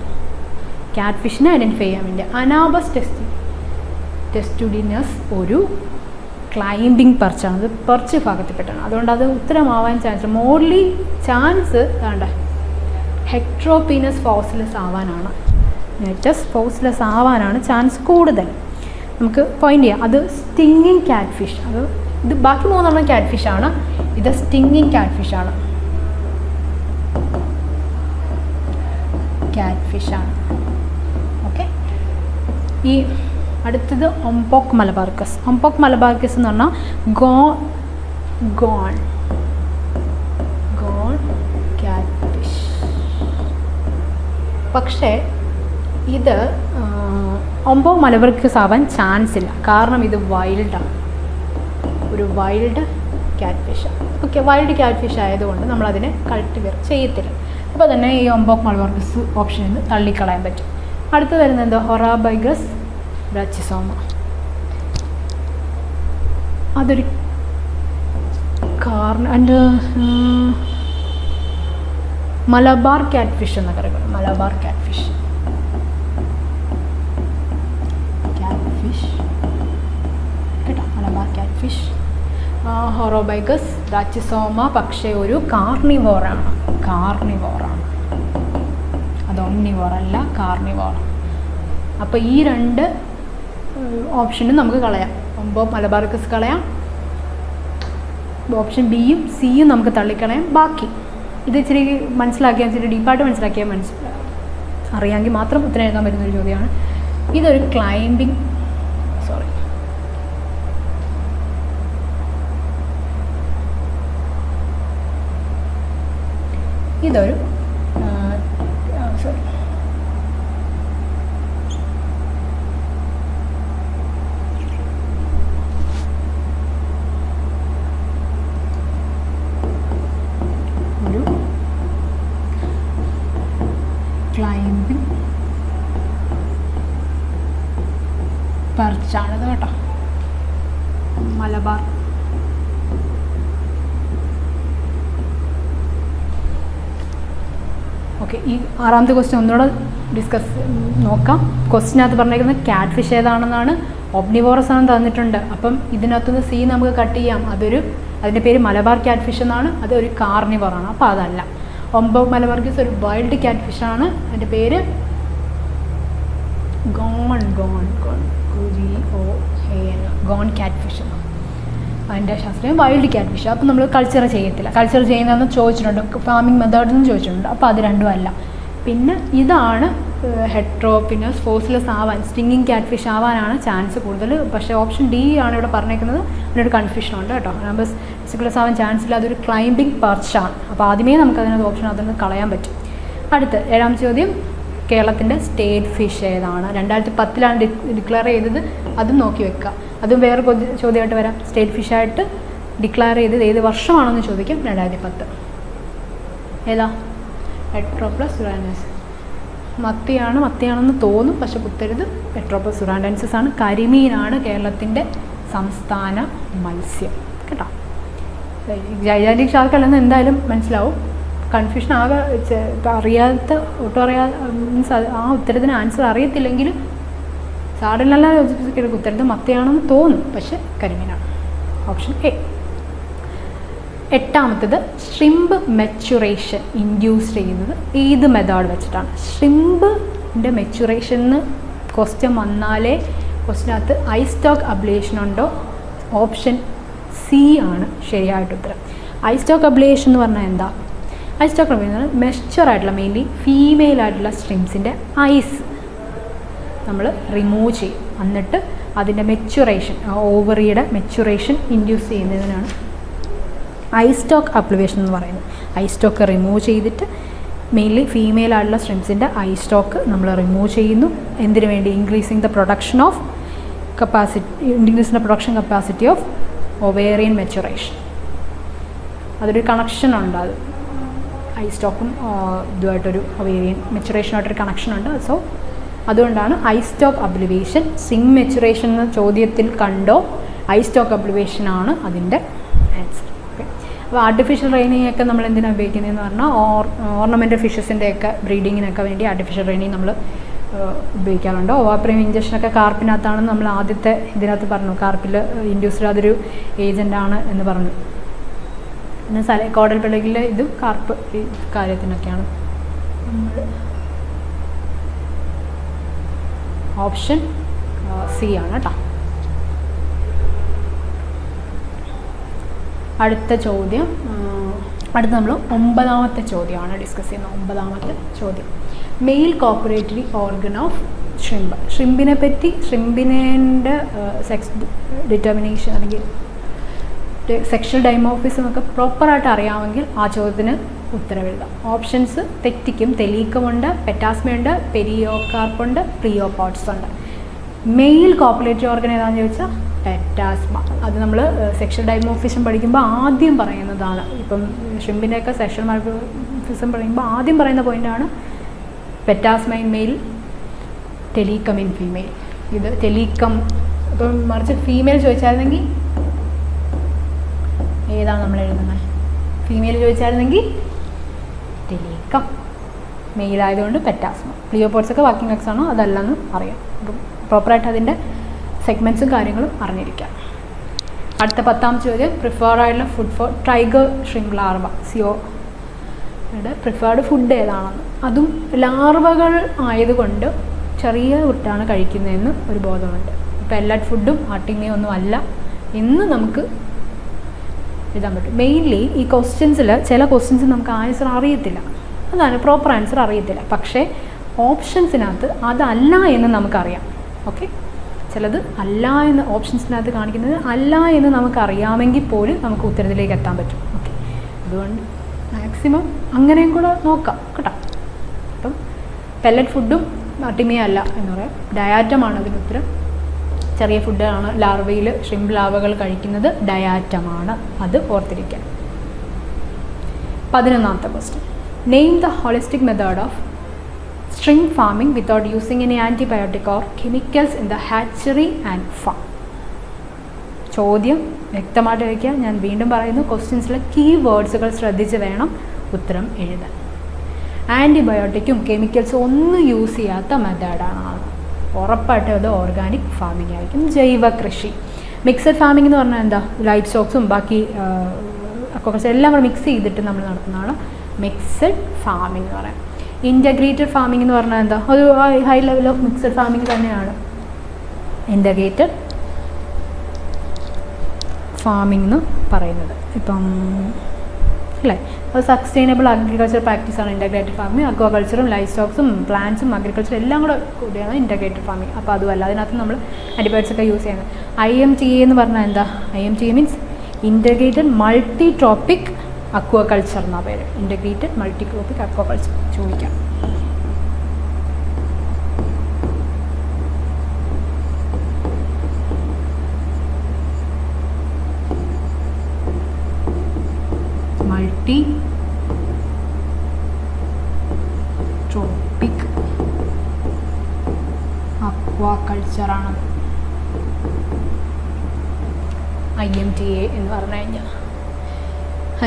ക്യാറ്റ് ഫിഷിനെ ഐഡൻറ്റിഫൈ ചെയ്യാൻ വേണ്ടി അനാബസ് ടെസ്റ്റുഡിനസ് ഒരു ക്ലൈമ്പിംഗ് പർച്ചാണ്. അത് പർച്ച് ഭാഗത്തിൽപ്പെട്ടാണ്. അതുകൊണ്ട് അത് ഉത്തരമാവാൻ ചാൻസ്, മോർലി ചാൻസ് വേണ്ട ഹെക്ട്രോപീനസ് ഫോസിലസ് ആവാനാണ്, നെറ്റസ് ഫോസിലസ് ആവാനാണ് ചാൻസ് കൂടുതൽ. നമുക്ക് പോയിന്റ് ചെയ്യാം. അത് സ്റ്റിങ്ങിങ് ക്യാറ്റ് ഫിഷ്. അത് ഇത് ബാക്കി 3 ക്യാറ്റ് ഫിഷാണ്. ഇത് സ്റ്റിങ്ങിങ് ക്യാറ്റ് ഫിഷാണ്. ക്യാറ്റ് ഫിഷാണ്. ഓക്കെ. ഈ അടുത്തത് ഒംപോക് മലബാർക്കസ്. ഒംപോക് മലബാർക്കസ് എന്ന് പറഞ്ഞാൽ ഗോൺ ക്യാറ്റ് ഫിഷ്. പക്ഷേ ഇത് ഒംപോക് മലബാർക്കസ് ആവാൻ ചാൻസ് ഇല്ല. കാരണം ഇത് വൈൽഡാണ്, ഒരു വൈൽഡ് ക്യാറ്റ് ഫിഷാണ്. ഓക്കെ, വൈൽഡ് ക്യാറ്റ് ഫിഷ് ആയതുകൊണ്ട് നമ്മളതിനെ കൾട്ടിവേറ്റ് ചെയ്യത്തില്ല. അപ്പോൾ തന്നെ ഈ ഒംപോക് മലബാർക്കസ് ഓപ്ഷനിൽ നിന്ന് തള്ളിക്കളയാൻ പറ്റും. അടുത്ത് വരുന്നത് എന്താ? ഹൊറാബൈഗസ് ബ്രാച്ചിസോമ. അതൊരു മലബാർ ക്യാറ്റ് ഫിഷ് എന്നൊക്കെ അറിയപ്പെടും. മലബാർ ക്യാറ്റ് ഫിഷ് കേട്ടോ, മലബാർ ക്യാറ്റ് ഫിഷ്. ഹൊറോബൈഗസ് ബ്രാച്ചിസോമ പക്ഷേ ഒരു കാർണിവോറാണ്. അത് ഒംനിവോർ അല്ല, കാർണിവോർ. അപ്പോൾ ഈ 2 ഓപ്ഷനും നമുക്ക് കളയാം. ഒംപോക് മലബാർക്കസ് കളയാം, ഓപ്ഷൻ ബിയും സിയും നമുക്ക് തള്ളിക്കളയാം. ബാക്കി ഇത് ഇച്ചിരി മനസ്സിലാക്കിയാൽ, ഇച്ചിരി ഡീപ്പായിട്ട് മനസ്സിലാക്കിയാൽ അറിയാമെങ്കിൽ മാത്രം ഉത്തരം എഴുതാൻ പറ്റുന്നൊരു ചോദ്യമാണ്. ഇതൊരു ക്ലൈമ്പിംഗ് ഇതൊരു ക്ലൈമ്പിംഗ് പർച്ചാണിത് കേട്ടോ. മലബാർ. ഓക്കെ, ഈ ആറാമത്തെ ക്വസ്റ്റ്യൻ ഒന്നുകൂടെ നോക്കാം. ക്വസ്റ്റിനകത്ത് പറഞ്ഞിരിക്കുന്നത് ക്യാറ്റ് ഫിഷ് ഏതാണെന്നാണ്. ഒബ്നിവോറസ് ആണെന്ന് തന്നിട്ടുണ്ട്. അപ്പം ഇതിനകത്തുനിന്ന് സി നമുക്ക് കട്ട് ചെയ്യാം. അതിൻ്റെ പേര് മലബാർ ക്യാറ്റ് ഫിഷ് എന്നാണ്. അത് ഒരു കാർണിവറാണ്. അപ്പോൾ അതല്ല. ഒംബോ മലബാർക്കിസ് ഒരു വൈൽഡ് ക്യാറ്റ് ഫിഷാണ്. അതിൻ്റെ പേര് ഗോൺ ക്യാറ്റ് ഫിഷ്. അതിൻ്റെ ശാസ്ത്രീയം വൈൽഡ് ക്യാറ്റ് ഫിഷ്. അപ്പോൾ നമ്മൾ കൾച്ചർ ചെയ്യത്തില്ല. കൾച്ചർ ചെയ്യുന്നതെന്ന് ചോദിച്ചിട്ടുണ്ട്, ഫാമിംഗ് മെത്തേഡെന്ന് ചോദിച്ചിട്ടുണ്ട്. അപ്പോൾ അത് രണ്ടും അല്ല. പിന്നെ ഇതാണ് ഹെട്രോപിനസ് ഫോസിലസ് ആവാൻ, സ്റ്റിങ്ങിങ് ക്യാറ്റ് ഫിഷ് ആവാനാണ് ചാൻസ് കൂടുതൽ. പക്ഷേ ഓപ്ഷൻ ഡി ആണ് ഇവിടെ പറഞ്ഞേക്കുന്നത്. അതിനൊരു കൺഫ്യൂഷൻ ഉണ്ട് കേട്ടോ. നമ്പർ ഫിസിക്കുലസ് ആവാൻ ചാൻസ് ഇല്ല. അതൊരു ക്ലൈംബിംഗ് പെർച്ചാണ്. അപ്പോൾ ആദ്യമേ നമുക്ക് അതിനകത്ത് ഓപ്ഷൻ അതിന് കളയാൻ പറ്റും. അടുത്ത് 7ാം ചോദ്യം, കേരളത്തിൻ്റെ സ്റ്റേറ്റ് ഫിഷ് ഏതാണ്? 2010 ഡിക്ലെയർ ചെയ്തത്. അതും നോക്കി വെക്കുക. അതും വേറെ ചോദ്യമായിട്ട് വരാം. സ്റ്റേറ്റ് ഫിഷായിട്ട് ഡിക്ലെയർ ചെയ്തത് ഏത് വർഷമാണെന്ന് ചോദിക്കാം. 2010. ഏതാ? ഹെട്രോപ്ലസ് സുറാൻഡൻസിസ്. മത്തിയാണെന്ന് തോന്നും, പക്ഷെ കുത്തരുത്. ഹെട്രോപ്ലസ് സുറാൻഡൻസിസ് ആണ്. കരിമീനാണ് കേരളത്തിൻ്റെ സംസ്ഥാന മത്സ്യം കേട്ടോ. ജൈജാൻറ്റിക് ഷാർക്കല്ലെന്ന് എന്തായാലും മനസ്സിലാവും. കൺഫ്യൂഷൻ ആകെ മീൻസ് ആ ഉത്തരത്തിന് ആൻസർ അറിയത്തില്ലെങ്കിലും സാറിനെല്ലാം യോജിപ്പിച്ചിട്ട് ഉത്തരത്തിൽ മത്തിയാണെന്ന് തോന്നും, പക്ഷെ കരിമീനാണ്. Option A. 8ാമത്തേത്, ഷ്രിമ്പ് മെച്ചുറേഷൻ ഇൻഡ്യൂസ് ചെയ്യുന്നത് ഏത് മെത്തേഡ് വെച്ചിട്ടാണ്? ഷ്രിമ്പിൻ്റെ മെച്ചുറേഷന് ക്വസ്റ്റ്യൻ വന്നാലേ ക്വസ്റ്റ്യനകത്ത് ഐ സ്റ്റോക്ക് അബ്ലേഷൻ ഉണ്ടോ? ഓപ്ഷൻ സി ആണ് ശരിയായിട്ട് ഉത്തരം. ഐ സ്റ്റോക്ക് അബ്ലേഷൻ എന്ന് പറഞ്ഞാൽ എന്താ? ഐ സ്റ്റോക്ക് അബ്ലേഷൻ മെച്ചുറായിട്ടുള്ള, മെയിൻലി ഫീമെയിൽ ആയിട്ടുള്ള സ്ട്രിംസിൻ്റെ ഐസ് നമ്മൾ റിമൂവ് ചെയ്യും. എന്നിട്ട് അതിൻ്റെ മെച്ചുറേഷൻ, ഓവറിയുടെ മെച്ചുറേഷൻ ഇൻഡ്യൂസ് ചെയ്യുന്നതിനാണ് ഐ സ്റ്റോക്ക് അബ്ലേഷൻ എന്ന് പറയുന്നത്. ഐ സ്റ്റോക്ക് റിമൂവ് ചെയ്തിട്ട് മെയിൻലി ഫീമെയിൽ ആയിട്ടുള്ള സ്ട്രിംസിൻ്റെ ഐ സ്റ്റോക്ക് നമ്മൾ റിമൂവ് ചെയ്യുന്നു. എന്തിനു വേണ്ടി? Increasing the production of production capacity of ovarian maturation. അതൊരു കണക്ഷൻ ഉണ്ട്. അത് ഐ സ്റ്റോക്കും ഇതുമായിട്ടൊരു ഒവേറിയൻ മെച്ചുറേഷനായിട്ടൊരു കണക്ഷൻ ഉണ്ട്. സോ അതുകൊണ്ടാണ് ഐ സ്റ്റോക്ക് അബ്ലിവേഷൻ. സിങ് മെച്ചുറേഷൻ എന്ന ചോദ്യത്തിൽ കണ്ടോ? ഐ സ്റ്റോക്ക് അബ്ലിവേഷൻ ആണ് അതിൻ്റെ ആൻസർ. ഓക്കെ, അപ്പോൾ ആർട്ടിഫിഷ്യൽ റെയിനിങ് ഒക്കെ നമ്മൾ എന്തിനാണ് ഉപയോഗിക്കുന്നതെന്ന് പറഞ്ഞാൽ ഓർണമെൻ്റൽ ഫിഷസിൻ്റെയൊക്കെ ബ്രീഡിങ്ങിനൊക്കെ വേണ്ടി ആർട്ടിഫിഷ്യൽ റെയിനിങ് നമ്മൾ ഉപയോഗിക്കാറുണ്ട്. ഓവാപ്രീം ഇഞ്ചക്ഷനൊക്കെ കാർപ്പിനകത്താണെന്ന് നമ്മൾ ആദ്യത്തെ ഇതിനകത്ത് പറഞ്ഞു. കാർപ്പിൽ ഇൻഡ്യൂസ്ഡ് അതൊരു ഏജൻ്റാണ് എന്ന് പറഞ്ഞു. പിന്നെ കോഡൽ പിള്ളകിൽ ഇതും കാർപ്പ് ഈ കാര്യത്തിനൊക്കെയാണ്. ഓപ്ഷൻ സി ആണ് കേട്ടോ. അടുത്ത ചോദ്യം, അടുത്ത നമ്മൾ 9ാമത്തെ ചോദ്യമാണ് ഡിസ്കസ് ചെയ്യുന്നത്. 9ാമത്തെ ചോദ്യം, മെയിൽ കോപ്പറേറ്ററി ഓർഗൻ ഓഫ് ഷ്രിമ്പ്. ഷ്രിമ്പിനെ പറ്റി, ഷ്രിമ്പിൻ്റെ സെക്സ് ഡിറ്റർമിനേഷൻ അല്ലെങ്കിൽ സെക്ഷൽ ഡൈമോർഫിസം ഒക്കെ പ്രോപ്പറായിട്ട് അറിയാമെങ്കിൽ ആ ചോദ്യത്തിന് ഉത്തരവെഴുതാം. ഓപ്ഷൻസ് തെറ്റിക്കും. തെലീക്കമുണ്ട്, പെറ്റാസ്മയുണ്ട്, പെരിയോകാർപ്പുണ്ട്, പ്രിയോപോഡ്സ് ഉണ്ട്. മെയിൽ കോപ്പുലേറ്ററി ഓർഗൻ ഏതാണെന്ന് ചോദിച്ചാൽ പെറ്റാസ്മ. അത് നമ്മൾ സെക്ഷൽ ഡൈമോർഫിസം പഠിക്കുമ്പോൾ ആദ്യം പറയുന്നതാണ്. ഇപ്പം ഷ്രിമ്പിൻ്റെയൊക്കെ സെക്ഷൽ ഡൈമോർഫിസം പറയുമ്പോൾ ആദ്യം പറയുന്ന പോയിൻ്റാണ് petasma in male, thelycum in female. ഇത് ടെലീക്കം. ഇപ്പം മറിച്ച് ഫീമെയിൽ ചോദിച്ചായിരുന്നെങ്കിൽ ഏതാണ് നമ്മൾ എഴുതുന്നത്? ഫീമെയിൽ ചോദിച്ചായിരുന്നെങ്കിൽ ടെലീക്കം. മെയിലായതുകൊണ്ട് പെറ്റാസ്മ. പ്ലിയോപോഡ്സ് ഒക്കെ വർക്കിംഗ് ലെഗ്സ് ആണോ അതല്ലെന്ന് അറിയാം. അപ്പം പ്രോപ്പറായിട്ട് അതിൻ്റെ സെഗ്മെൻറ്റ്സും കാര്യങ്ങളും അറിഞ്ഞിരിക്കാം. അടുത്ത 10ാം ചോദ്യം, പ്രിഫേർഡ് ആയിട്ടുള്ള food for tiger shrimp larva. സിയോയുടെ പ്രിഫേർഡ് ഫുഡ് ഏതാണെന്ന്. അതും ലാർവകൾ ആയതുകൊണ്ട് ചെറിയ ഫുഡാണ് കഴിക്കുന്നതെന്ന് ഒരു ബോധമുണ്ട്. ഇപ്പോൾ എല്ലാ ഫുഡും ആർട്ടിമിയ ഒന്നും അല്ല എന്ന് നമുക്ക് എഴുതാൻ പറ്റും. മെയിൻലി ഈ ക്വസ്റ്റ്യൻസിൽ ചില ക്വസ്റ്റ്യൻസ് നമുക്ക് ആൻസർ അറിയത്തില്ല. അതാണ് പ്രോപ്പർ ആൻസർ അറിയത്തില്ല. പക്ഷേ ഓപ്ഷൻസിനകത്ത് അതല്ല എന്ന് നമുക്കറിയാം. ഓക്കെ, ചിലത് അല്ല എന്ന് ഓപ്ഷൻസിനകത്ത് കാണിക്കുന്നത് അല്ല എന്ന് നമുക്കറിയാമെങ്കിൽ പോലും നമുക്ക് ഉത്തരത്തിലേക്ക് എത്താൻ പറ്റും. ഓക്കെ, അതുകൊണ്ട് മാക്സിമം അങ്ങനെയും കൂടെ നോക്കാം കേട്ടോ. അപ്പം പെല്ലറ്റ് ഫുഡും ആർട്ടിമിയ അല്ല എന്ന് പറയാം. ഡയാറ്റമാണ് അതിന് ഉത്തരം. ചെറിയ ഫുഡാണ് ലാർവയിൽ ഷ്രിംപ് ലാർവകൾ കഴിക്കുന്നത്, ഡയാറ്റമാണ്. അത് ഓർത്തിരിക്കാം. 11ാമത്തെ question, name the holistic method of shrimp farming without using any antibiotic or chemicals in the hatchery and farm. ചോദ്യം വ്യക്തമായിട്ട് വയ്ക്കുക. ഞാൻ വീണ്ടും പറയുന്നു, ക്വസ്റ്റ്യൻസിലെ കീ വേർഡ്സുകൾ ശ്രദ്ധിച്ച് വേണം ഉത്തരം എഴുതാൻ. ആൻറ്റിബയോട്ടിക്കും കെമിക്കൽസും ഒന്നും യൂസ് ചെയ്യാത്ത മെത്തേഡാണ്. ഉറപ്പായിട്ടും അത് ഓർഗാനിക് ഫാമിംഗ് ആയിരിക്കും. ജൈവ കൃഷി. മിക്സഡ് ഫാമിംഗ് എന്ന് പറഞ്ഞാൽ എന്താ? ലൈഫ് സ്റ്റോക്സും ബാക്കി അക്വാകൾച്ചർ എല്ലാം കൂടെ മിക്സ് ചെയ്തിട്ട് നമ്മൾ നടത്തുന്നതാണ് മിക്സഡ് ഫാമിംഗ് എന്ന് പറയാം. ഇൻ്റഗ്രേറ്റഡ് ഫാമിംഗ് എന്ന് പറഞ്ഞാൽ എന്താ? ഒരു high level of mixed farming തന്നെയാണ് ഇൻ്റഗ്രേറ്റഡ് ഫാമിംഗ് എന്ന് പറയുന്നത്. ഇപ്പം അല്ലേ, അത് സസ്റ്റൈനബിൾ അഗ്രികൾച്ചർ പ്രാക്ടീസാണ് ഇൻ്റഗ്രേറ്റഡ് ഫാമിംഗ്. അക്വാകൾച്ചറും ലൈഫ് സ്റ്റോക്സും പ്ലാന്റ്സും അഗ്രികൾച്ചറും എല്ലാം കൂടിയാണ് ഇൻ്റഗ്രേറ്റഡ് ഫാമിംഗ്. അപ്പോൾ അതുമല്ല, അതിനകത്ത് നമ്മൾ ആൻറ്റിബയോട്ടിക്സ് ഒക്കെ യൂസ് ചെയ്യുന്നത്. IMTA എന്ന് പറഞ്ഞാൽ എന്താ? IMTA means integrated multi trophic aquaculture എന്നാണ് പേര്. ഇൻ്റഗ്രേറ്റഡ് മൾട്ടി ട്രോപ്പിക് അക്വാകൾച്ചർ ചോദിക്കാം. മൾട്ടി ട്രോപ്പിക് അക്വാകൾച്ചറാണ് IMTA എന്ന് പറഞ്ഞു കഴിഞ്ഞാൽ.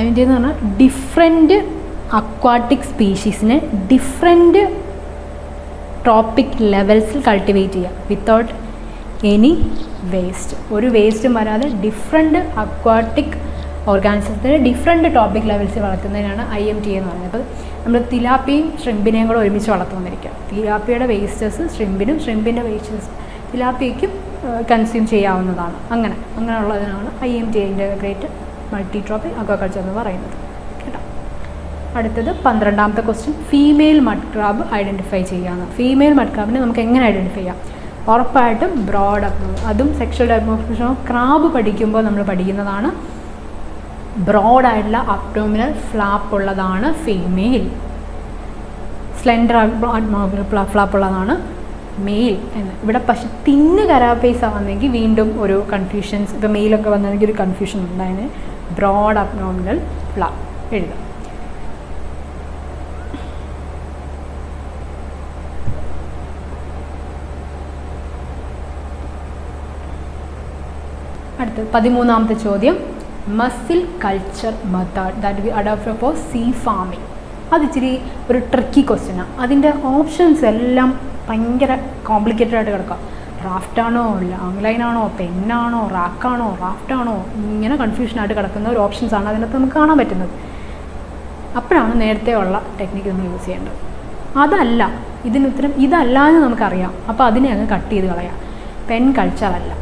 IMTA എന്ന് പറഞ്ഞാൽ ഡിഫറെൻറ്റ് അക്വാട്ടിക് സ്പീഷീസിനെ ഡിഫറെൻറ്റ് ട്രോപ്പിക് ലെവൽസിൽ കൾട്ടിവേറ്റ് ചെയ്യുക വിത്തൗട്ട് എനി വേസ്റ്റ്. ഒരു വേസ്റ്റും വരാതെ ഡിഫറെൻറ്റ് അക്വാട്ടിക് ഓർഗാനിസത്തിൻ്റെ ഡിഫറെൻറ്റ് ടോപ്പിക് ലെവൽസിൽ വളർത്തുന്നതിനാണ് IMTA എന്ന് പറയുന്നത്. അപ്പോൾ നമ്മൾ തിലാപ്പിയും ഷ്രിമ്പിനെയും കൂടെ ഒരുമിച്ച് വളർത്തുന്നിരിക്കുക. തിലാപ്പിയുടെ വേസ്റ്റസ് ഷ്രിമ്പിനും, ഷ്രിമ്പിൻ്റെ വേസ്റ്റസ് തിലാപ്പിയയ്ക്കും കൺസ്യൂം ചെയ്യാവുന്നതാണ്. അങ്ങനെയുള്ളതിനാണ് IMTA integrated multi trophic aquaculture എന്ന് പറയുന്നത് കേട്ടോ. അടുത്തത് 12ാമത്തെ question, female mud crab identify ചെയ്യാമെന്ന്. ഫീമെയിൽ മഡ് ക്രാബിനെ നമുക്ക് എങ്ങനെ ഐഡൻറ്റിഫൈ ചെയ്യാം? ഉറപ്പായിട്ടും ബ്രോഡ് അതും സെക്ഷൽ ഡൈമോർഫിസം ഓഫ് ക്രാബ് പഠിക്കുമ്പോൾ നമ്മൾ പഠിക്കുന്നതാണ്. ബ്രോഡായിട്ടുള്ള അബ്ഡോമിനൽ ഫ്ലാപ്പ് ഉള്ളതാണ് ഫീമെയിൽ. സ്ലെൻഡർ ഫ്ലാപ്പ് ഉള്ളതാണ് മെയിൽ എന്ന്. ഇവിടെ പക്ഷെ തിന്ന് കരാപ്പേസ വന്നെങ്കിൽ വീണ്ടും ഒരു കൺഫ്യൂഷൻസ്, ഇപ്പോൾ മെയിലൊക്കെ വന്നെങ്കിൽ ഒരു കൺഫ്യൂഷൻ ഉണ്ടായതിന് ബ്രോഡ് അബ്ഡോമിനൽ ഫ്ലാപ്പ് എഴുതാം. അടുത്ത 13ാമത്തെ ചോദ്യം, mussel culture method that we adopt for sea farming. അത് ഇച്ചിരി ഒരു ട്രിക്കി ക്വസ്റ്റ്യനാണ്. അതിൻ്റെ ഓപ്ഷൻസ് എല്ലാം ഭയങ്കര കോംപ്ലിക്കേറ്റഡ് ആയിട്ട് കിടക്കുക. റാഫ്റ്റാണോ, ലോങ് ലൈനാണോ, പെന്നാണോ, റാക്കാണോ, റാഫ്റ്റാണോ, ഇങ്ങനെ കൺഫ്യൂഷനായിട്ട് കിടക്കുന്ന ഒരു ഓപ്ഷൻസാണ് അതിനകത്ത് നമുക്ക് കാണാൻ പറ്റുന്നത്. അപ്പോഴാണ് നേരത്തെ ഉള്ള ടെക്നിക്ക് നമ്മൾ യൂസ് ചെയ്യേണ്ടത്. അതല്ല, ഇതിനുത്തരം ഇതല്ല എന്ന് നമുക്കറിയാം. അപ്പോൾ അതിനെ അങ്ങ് കട്ട് ചെയ്ത് കളയാം. പെൻ കൾച്ചർ അല്ല.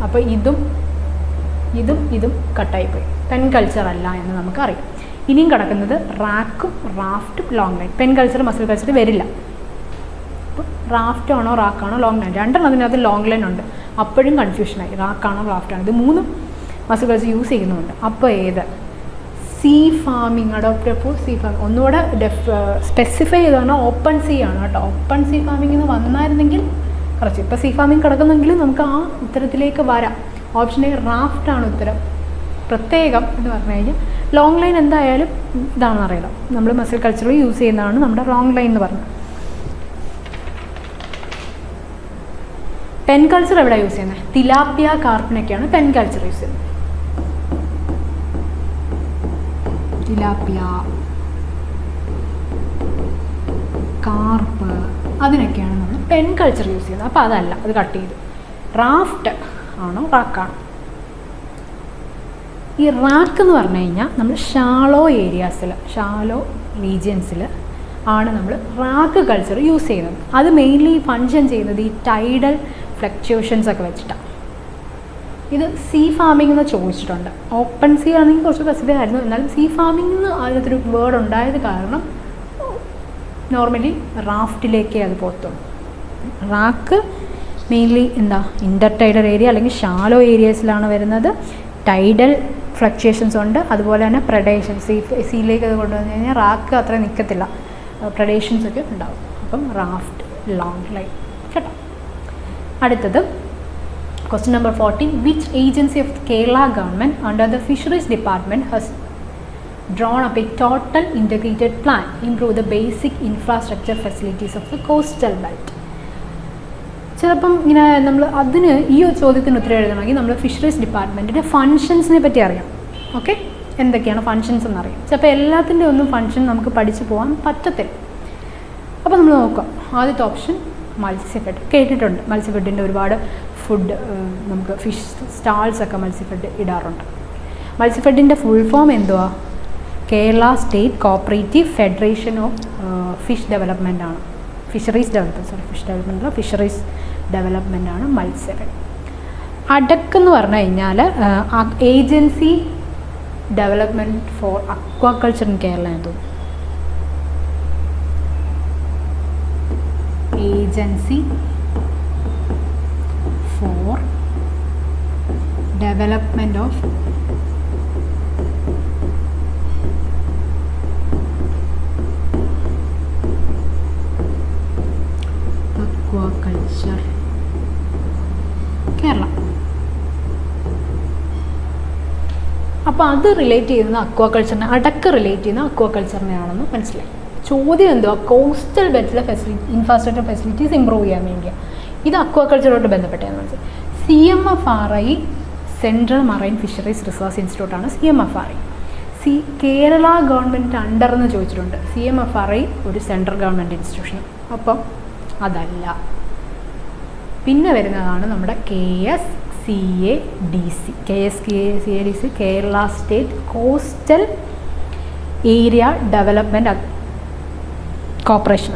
അപ്പോൾ ഇതും കട്ടായിപ്പോയി. പെൻ കൾച്ചർ അല്ല എന്ന് നമുക്കറിയാം. ഇനിയും കിടക്കുന്നത് റാക്കും റാഫ്റ്റും long line. Pen culture mussel culture വരില്ല. അപ്പോൾ റാഫ്റ്റാണോ റാക്കാണോ ലോങ് ലൈൻ, രണ്ടെണ്ണം അതിനകത്ത് ലോങ് ലൈൻ ഉണ്ട്. അപ്പോഴും കൺഫ്യൂഷനായി, റാക്കാണോ റാഫ്റ്റാണോ. ഇത് മൂന്നും മസിൽ കൾച്ചർ യൂസ് ചെയ്യുന്നുണ്ട്. അപ്പോൾ ഏത്? Sea farming adopt for sea farming. ഒന്നുകൂടെ സ്പെസിഫൈ ചെയ്താണ് ഓപ്പൺ സീ ആണ് കേട്ടോ. ഓപ്പൺ സീ ഫാമിംഗ് എന്ന് വന്നായിരുന്നെങ്കിൽ കുറച്ച്, ഇപ്പോൾ സീ ഫാമിംഗ് കിടക്കുന്നെങ്കിൽ നമുക്ക് ആ ഉത്തരത്തിലേക്ക് വരാം. ഓപ്ഷൻ എ റാഫ്റ്റാണ് ഉത്തരം. പ്രത്യേകം എന്ന് പറഞ്ഞു കഴിഞ്ഞാൽ ലോങ് ലൈൻ എന്തായാലും ഇതാണെന്ന് അറിയാം. നമ്മൾ മസിൽ കൾച്ചറിൽ യൂസ് ചെയ്യുന്നതാണ് നമ്മുടെ ലോങ് ലൈൻ എന്ന് പറഞ്ഞത്. പെൻ കൾച്ചർ എവിടെ യൂസ് ചെയ്യുന്നത്? തിലാപ്പിയ കാർപ്പിനൊക്കെയാണ് പെൻ കൾച്ചർ യൂസ് ചെയ്യുന്നത്. തിലാപ്പിയ, കാർപ്പ്, അതിനൊക്കെയാണ് നമ്മൾ പെൻ കൾച്ചർ യൂസ് ചെയ്യുന്നത്. അപ്പോൾ അതല്ല, അത് കട്ട് ചെയ്തു. റാഫ്റ്റ് ആണോ റാക്കാണോ? ഈ റാക്ക് എന്ന് പറഞ്ഞു കഴിഞ്ഞാൽ നമ്മൾ ഷാലോ ഏരിയാസിൽ, ഷാലോ റീജിയൻസിൽ ആണ് നമ്മൾ റാക്ക് കൾച്ചർ യൂസ് ചെയ്യുന്നത്. അത് മെയിൻലി ഫങ്ഷൻ ചെയ്യുന്നത് ഈ ടൈഡൽ ഫ്ലക്ച്വേഷൻസ് ഒക്കെ വെച്ചിട്ടാണ്. ഇത് സീ ഫാമിംഗ് എന്ന് ചോദിച്ചിട്ടുണ്ട്. ഓപ്പൺ സീ ആണെങ്കിൽ കുറച്ച് സ്പെസിഫിക് ആയിരുന്നു. എന്നാലും സീ ഫാമിംഗ് എന്ന് അതിനകത്തൊരു വേർഡ് ഉണ്ടായത് കാരണം നോർമലി റാഫ്റ്റിലേക്കേ അത് പോകത്തുള്ളൂ. റാക്ക് മെയിൻലി എന്താ ഇൻ്റർടൈഡൽ ഏരിയ അല്ലെങ്കിൽ ഷാലോ ഏരിയസിലാണ് വരുന്നത്. ടൈഡൽ ഫ്ലക്ച്വേഷൻസ് ഉണ്ട്. അതുപോലെ തന്നെ പ്രഡേഷൻസ്, സീയിലേക്ക് അത് കൊണ്ടുവന്നു കഴിഞ്ഞാൽ റാക്ക് അത്ര നിൽക്കത്തില്ല, പ്രഡേഷൻസ് ഒക്കെ ഉണ്ടാവും. അപ്പം റാഫ്റ്റ്, ലോങ് ലൈൻ കേട്ടോ. അടുത്തത് question number 14, which agency of Kerala government under the fisheries department has drawn up a total integrated plan improve the basic infrastructure facilities of the coastal belt. ചിലപ്പം ഇങ്ങനെ നമ്മൾ അതിന് ഈ ഒരു ചോദ്യത്തിന് ഉത്തരം എഴുതണമെങ്കിൽ നമ്മൾ ഫിഷറീസ് ഡിപ്പാർട്ട്മെൻറ്റിൻ്റെ ഫങ്ഷൻസിനെ പറ്റി അറിയാം. ഓക്കെ, എന്തൊക്കെയാണ് ഫങ്ഷൻസ് എന്നറിയാം. ചിലപ്പോൾ എല്ലാത്തിൻ്റെ ഒന്നും ഫങ്ഷൻ നമുക്ക് പഠിച്ചു പോകാൻ പറ്റത്തില്ല. അപ്പോൾ നമ്മൾ നോക്കാം. ആദ്യത്തെ ഓപ്ഷൻ മത്സ്യഫെഡ്. കേട്ടിട്ടുണ്ട്, മത്സ്യഫെഡിൻ്റെ ഒരുപാട് ഫുഡ് നമുക്ക് ഫിഷ് സ്റ്റാൾസൊക്കെ മത്സ്യഫെഡ് ഇടാറുണ്ട്. മത്സ്യഫെഡിൻ്റെ ഫുൾ ഫോം എന്തുവാ? Kerala state cooperative federation of fish development ആണ്. ഫിഷറീസ് ഡെവലപ്മെൻ്റ് ആണ് മത്സ്യഫെഡ്. അഡക്ക് എന്ന് പറഞ്ഞു കഴിഞ്ഞാൽ agency development four aquaculture in Kerala എന്ന് തോന്നുന്നു. Agency for development of aquaculture Kerala. അപ്പോൾ അത് റിലേറ്റ് ചെയ്യുന്ന അക്വാകൾച്ചറിനെ, അടക്ക് റിലേറ്റ് ചെയ്യുന്ന അക്വാകൾച്ചറിനെയാണെന്ന് മനസ്സിലായി. ചോദ്യം എന്തുവാ? കോസ്റ്റൽ ബെൽറ്റിലെ ഇൻഫ്രാസ്ട്രക്ചർ ഫെസിലിറ്റീസ് ഇമ്പ്രൂവ് ചെയ്യാൻ വേണ്ടിയാണ്. ഇത് അക്വാകൾച്ചറുമായിട്ട് ബന്ധപ്പെട്ടാണ് മനസ്സിലായി. CMFRI central marine fisheries research ഇൻസ്റ്റിറ്റ്യൂട്ടാണ് CMFRI. കേരള ഗവൺമെൻറ് അണ്ടർന്ന് ചോദിച്ചിട്ടുണ്ട്. CMFRI ഒരു സെൻട്രൽ ഗവൺമെൻറ് ഇൻസ്റ്റിറ്റ്യൂഷൻ. അപ്പം അതല്ല. പിന്നെ വരുന്നതാണ് നമ്മുടെ KSCADC. Kerala state coastal area development corporation.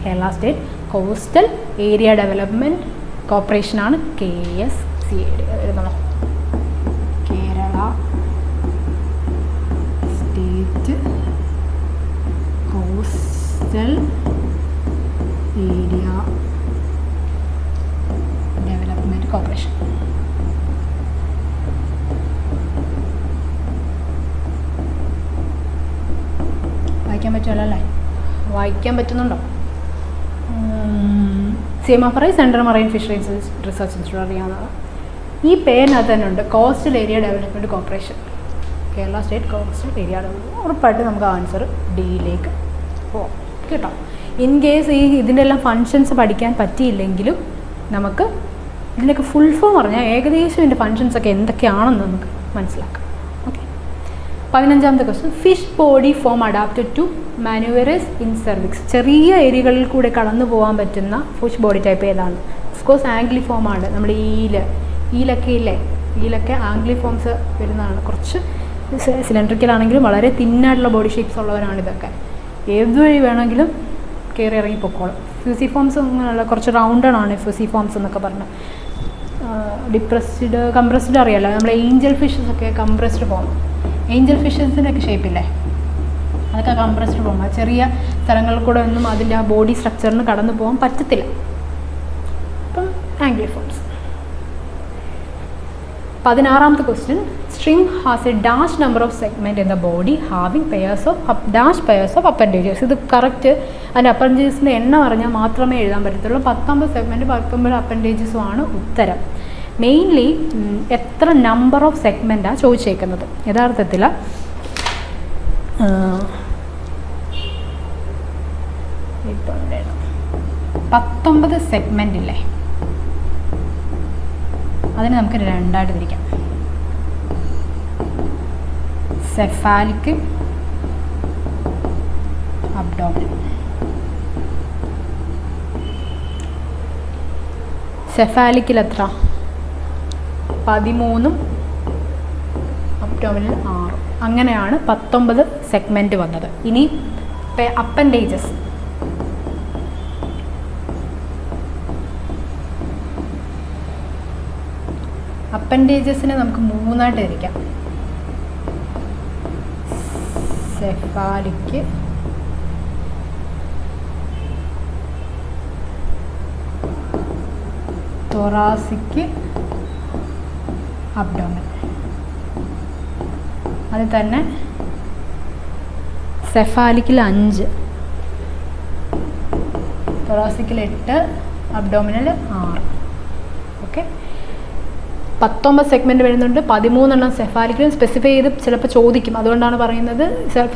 Kerala state coastal area development കോർപ്പറേഷനാണ് KSCAD. എഴുതണം. Kerala state coastal area development corporation. വായിക്കാൻ പറ്റുമല്ലോ അല്ലേ? വായിക്കാൻ പറ്റുന്നുണ്ടോ? CMFRI central marine fisheries research institute അറിയാവുന്നത്. ഈ പേരിനകത്ത് തന്നെ ഉണ്ട് coastal area development corporation. Kerala state coastal area development. ഉറപ്പായിട്ട് നമുക്ക് ആൻസർ ഡിയിലേക്ക് പോവാം കേട്ടോ. ഇൻ കേസ് ഇതിൻ്റെ എല്ലാം ഫങ്ഷൻസ് പഠിക്കാൻ പറ്റിയില്ലെങ്കിലും നമുക്ക് ഇതിൻ്റെയൊക്കെ ഫുൾ ഫോം പറഞ്ഞാൽ ഏകദേശം ഇതിൻ്റെ ഫങ്ഷൻസൊക്കെ എന്തൊക്കെയാണെന്ന് നമുക്ക് മനസ്സിലാക്കാം. ഓക്കെ. 15ാമത്തെ question. Fish body form adapted to manoeuvres in crevices. ചെറിയ ഏരിയകളിൽ കൂടെ കടന്നു പോകാൻ പറ്റുന്ന ഫിഷ് ബോഡി ടൈപ്പ് ഏതാണ്? ഓഫ്കോഴ്സ് ആംഗ്ലി ഫോമാണ്. നമ്മൾ ഈലൊക്കെ ഇല്ലേ, ഈലൊക്കെ ആംഗ്ലി ഫോംസ് വരുന്നതാണ്. കുറച്ച് സിലിണ്ടറിക്കലാണെങ്കിലും വളരെ തിന്നായിട്ടുള്ള ബോഡി ഷേപ്സ് ഉള്ളവരാണ് ഇതൊക്കെ. ഏതുവഴി വേണമെങ്കിലും കയറി ഇറങ്ങി പൊക്കോളും. ഫ്യൂസിഫോംസ് അങ്ങനെയുള്ള കുറച്ച് റൗണ്ടഡാണ് ഫ്യൂസിഫോംസ് എന്നൊക്കെ പറഞ്ഞാൽ. കംപ്രസ്ഡ് അറിയാമല്ലോ. നമ്മൾ ഏഞ്ചൽ ഫിഷസ് ഒക്കെ കംപ്രസ്ഡ് ഫോം. ഏഞ്ചൽ ഫിഷസിൻ്റെയൊക്കെ ഷേപ്പില്ലേ, അതൊക്കെ കംപ്രസ്ഡ് ഫോം. ചെറിയ സ്ഥലങ്ങളിൽ കൂടെ ഒന്നും അതിൻ്റെ ആ ബോഡി സ്ട്രക്ചറിന് കടന്നു പോകാൻ പറ്റത്തില്ല. അപ്പം ആംഗ്ലി ഫോംസ്. 16ാമത്തെ question. String has a dash number of segment in the body having pairs of dash pairs of appendages. ഇത് കറക്റ്റ്. അതിൻ്റെ അപ്പൻഡേജസിൻ്റെ എണ്ണം അറിഞ്ഞാൽ മാത്രമേ എഴുതാൻ പറ്റത്തുള്ളൂ. 19 സെഗ്മെൻറ്റ് 19 അപ്പൻഡേജസും ആണ് ഉത്തരം. മെയിൻലി എത്ര നമ്പർ ഓഫ് സെഗ്മെൻറ്റാണ് ചോദിച്ചേക്കുന്നത്. യഥാർത്ഥത്തിൽ 19 സെഗ്മെൻ്റ് ഇല്ലേ, അതിന് നമുക്ക് രണ്ടായിട്ട് തിരിക്കാം. Cephalic, abdominal. സെഫാലിക്കിൽ എത്ര? 13, അബ്ഡോമിനൽ 6. അങ്ങനെയാണ് 19 സെഗ്മെൻറ്റ് വന്നത്. ഇനി അപ്പൻഡേജസ്. അപ്പൻഡേജസിനെ നമുക്ക് 3ആയിട്ട് തിരിക്കാം. Cephalic, thoracic, abdominal. അത് തന്നെ സെഫാലിക്കിൽ 5, തൊറാസിക്കിൽ 8, അബ്ഡോമിനൽ 6. ഓക്കെ. 19 സെഗ്മെൻറ്റ് വരുന്നുണ്ട്. 13 സെഫാലിക്കിലും സ്പെസിഫൈ ചെയ്ത് ചിലപ്പോൾ ചോദിക്കും. അതുകൊണ്ടാണ് പറയുന്നത്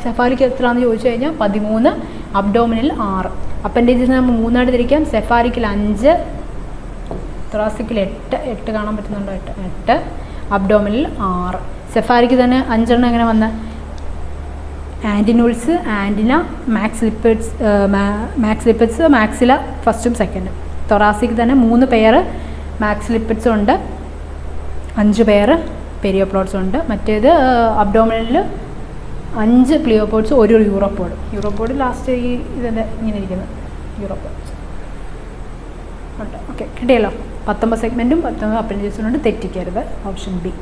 സെഫാലിക്ക് എത്രയാണെന്ന് ചോദിച്ചു കഴിഞ്ഞാൽ 13, അബ്ഡോമിനൽ 6. അപ്പൻഡേജസിന് നമ്മൾ 3 തിരിക്കാം. സെഫാരിക്കിൽ 5, തൊറാസിക്കിൽ 8 കാണാൻ പറ്റുന്നുണ്ടോ? 8, അബ്ഡോമിനിൽ 6. സെഫാരിക്ക് തന്നെ 5 എങ്ങനെ വന്ന്? ആൻറ്റിനൂൾസ്, ആൻറ്റിന, മാക്സ് ലിപ്പിഡ്സ്, മാക്സില ഫസ്റ്റും സെക്കൻഡും. തൊറാസിക്ക് തന്നെ 3 പെയർ മാക്സ് ലിപ്പിഡ്സും ഉണ്ട്, 5 പെയർ പെരിയോപ്ലോട്സും ഉണ്ട്. മറ്റേത് അബ്ഡോമിനിൽ 5 പ്ലിയോപോഡ്സ്, 1 യൂറോപോഡ്. യൂറോപോഡ് ലാസ്റ്റ് ഈ ഇതെന്താ ഇങ്ങനെ ഇരിക്കുന്നത്? യൂറോപോഡ് ഉണ്ട്. ഓക്കെ, കിട്ടിയല്ലോ. 19 സെഗ്മെൻറ്റും 19 അപ്പൻഡേജസും ഉണ്ട്, തെറ്റിക്കരുത്. Option B.